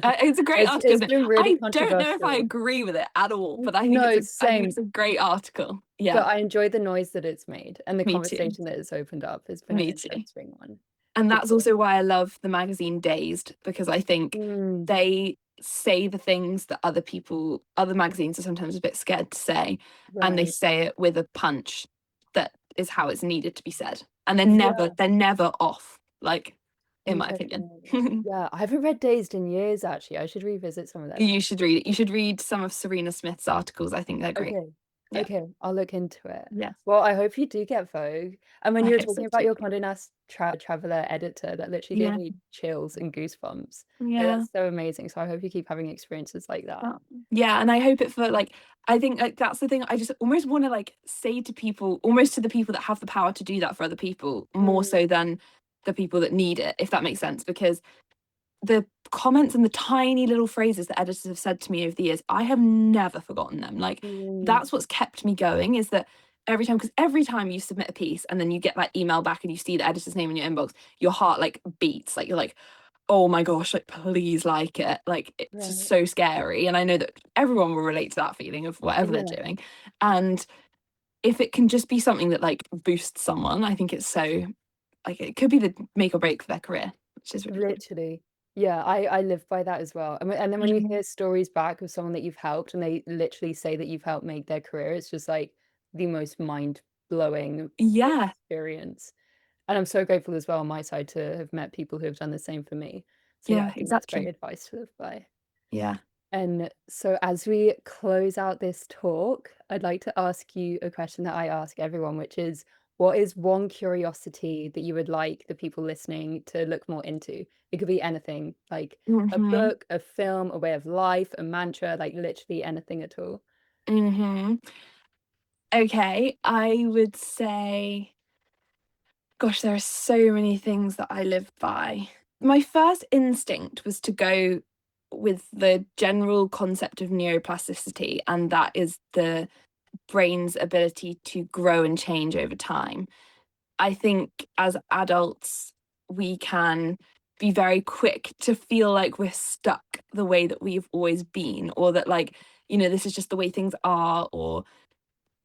[SPEAKER 2] It's a great article,
[SPEAKER 1] It's
[SPEAKER 2] isn't it?
[SPEAKER 1] been really
[SPEAKER 2] I don't know if I
[SPEAKER 1] controversial.
[SPEAKER 2] agree with it at all, but I think
[SPEAKER 1] No,
[SPEAKER 2] it's
[SPEAKER 1] same,
[SPEAKER 2] a great article.
[SPEAKER 1] but
[SPEAKER 2] Yeah,
[SPEAKER 1] I enjoyed the noise that it's made and the
[SPEAKER 2] me too.
[SPEAKER 1] conversation that it's opened up. It's been an
[SPEAKER 2] Me too.
[SPEAKER 1] interesting one,
[SPEAKER 2] And
[SPEAKER 1] for
[SPEAKER 2] that's
[SPEAKER 1] sure.
[SPEAKER 2] also why I love the magazine Dazed, because I think
[SPEAKER 1] Mm,
[SPEAKER 2] they say the things that other magazines are sometimes a bit scared to say, and they
[SPEAKER 1] right.
[SPEAKER 2] say it with a punch that is how it's needed to be said. And
[SPEAKER 1] Yeah,
[SPEAKER 2] they're never off, like, in my opinion.
[SPEAKER 1] interesting. Yeah, I haven't read Dazed in years, actually. I should revisit some of their
[SPEAKER 2] You
[SPEAKER 1] stuff.
[SPEAKER 2] should read it. You should read some of Serena Smith's articles. I think they're great.
[SPEAKER 1] Okay.
[SPEAKER 2] Yeah.
[SPEAKER 1] Okay, I'll look into it.
[SPEAKER 2] Yes.
[SPEAKER 1] Well, I hope you do get Vogue. And when
[SPEAKER 2] I
[SPEAKER 1] you were
[SPEAKER 2] hope so
[SPEAKER 1] talking about
[SPEAKER 2] too.
[SPEAKER 1] your Condé Nast Traveller editor, that literally gave
[SPEAKER 2] Yeah.
[SPEAKER 1] me chills and goosebumps. Like,
[SPEAKER 2] Yeah.
[SPEAKER 1] that's so amazing. So I hope you keep having experiences like that.
[SPEAKER 2] Oh, yeah, and I hope it for like I think like that's the thing I just almost want to like say to people, almost to the people that have the power to do that for other people, more
[SPEAKER 1] Mm,
[SPEAKER 2] so than the people that need it, if that makes sense. Because the comments and the tiny little phrases that editors have said to me over the years, I have never forgotten them. Like
[SPEAKER 1] mm,
[SPEAKER 2] that's what's kept me going is that because every time you submit a piece and then you get that email back and you see the editor's name in your inbox, your heart like beats. Like you're like, oh my gosh, like please like it. Like it's just
[SPEAKER 1] right.
[SPEAKER 2] so scary. And I know that everyone will relate to that feeling of whatever they're
[SPEAKER 1] Yeah,
[SPEAKER 2] doing. And if it can just be something that like boosts someone, I think it's so like it could be the make or break for their career, which is really cool.
[SPEAKER 1] literally. Yeah, I live by that as well. And then when you
[SPEAKER 2] Mhm.
[SPEAKER 1] hear stories back of someone that you've helped and they literally say that you've helped make their career, it's just like the most mind-blowing
[SPEAKER 2] Yeah,
[SPEAKER 1] experience. And I'm so grateful as well on my side to have met people who have done the same for me. So yeah,
[SPEAKER 2] yeah,
[SPEAKER 1] I think that's great
[SPEAKER 2] exactly.
[SPEAKER 1] advice to live by.
[SPEAKER 2] Yeah.
[SPEAKER 1] And so as we close out this talk, I'd like to ask you a question that I ask everyone, which is, what is one curiosity that you would like the people listening to look more into? It could be anything, like a
[SPEAKER 2] hmm
[SPEAKER 1] book, a film, a way of life, a mantra, like literally anything at all.
[SPEAKER 2] hmm Okay, I would say, gosh, there are so many things that I live by. My first instinct was to go with the general concept of neuroplasticity, and that is the brain's ability to grow and change over time. I think as adults, we can be very quick to feel like we're stuck the way that we've always been, or that, like, this is just the way things are, or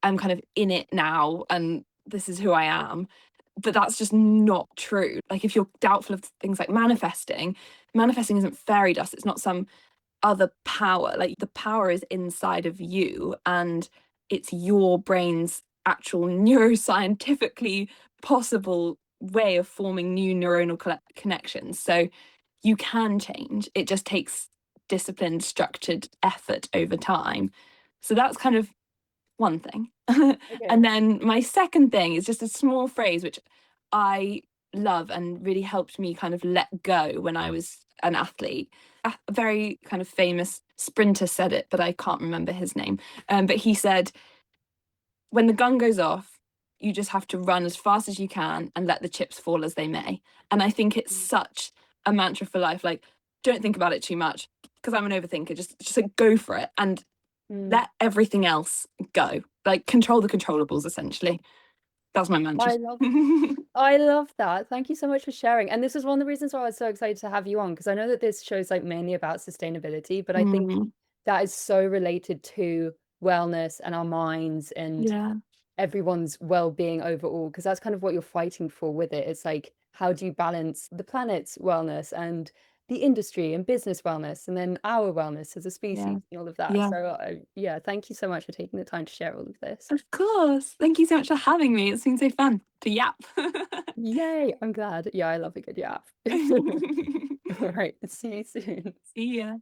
[SPEAKER 2] I'm kind of in it now and this is who I am. But that's just not true. Like, if you're doubtful of things like manifesting isn't fairy dust, it's not some other power. Like the power is inside of you and it's your brain's actual neuroscientifically possible way of forming new neuronal connections. So you can change. It just takes disciplined, structured effort over time. So that's kind of one thing.
[SPEAKER 1] Okay.
[SPEAKER 2] And then my second thing is just a small phrase which I love and really helped me kind of let go when I was an athlete. A very kind of famous sprinter said it, but I can't remember his name. But he said, when the gun goes off, you just have to run as fast as you can and let the chips fall as they may. And I think it's such a mantra for life. Like, don't think about it too much because I'm an overthinker. Just like go for it and
[SPEAKER 1] Mm.
[SPEAKER 2] let everything else go. Like control the controllables, essentially. That's my mantra.
[SPEAKER 1] I love I love that. Thank you so much for sharing. And this is one of the reasons why I was so excited to have you on, because I know that this show's like mainly about sustainability, but I think
[SPEAKER 2] Mm,
[SPEAKER 1] that is so related to wellness and our minds and
[SPEAKER 2] yeah,
[SPEAKER 1] everyone's well-being overall, because that's kind of what you're fighting for with it. It's like, how do you balance the planet's wellness and the industry and business wellness, and then our wellness as a
[SPEAKER 2] yeah,
[SPEAKER 1] species and all of that.
[SPEAKER 2] yeah.
[SPEAKER 1] So yeah, thank you so much for taking the time to share all of this.
[SPEAKER 2] Of course. Thank you so much for having me. It's been so fun to yap.
[SPEAKER 1] Yay, I'm glad. Yeah, I love a good yap. All right, see you soon.
[SPEAKER 2] See ya.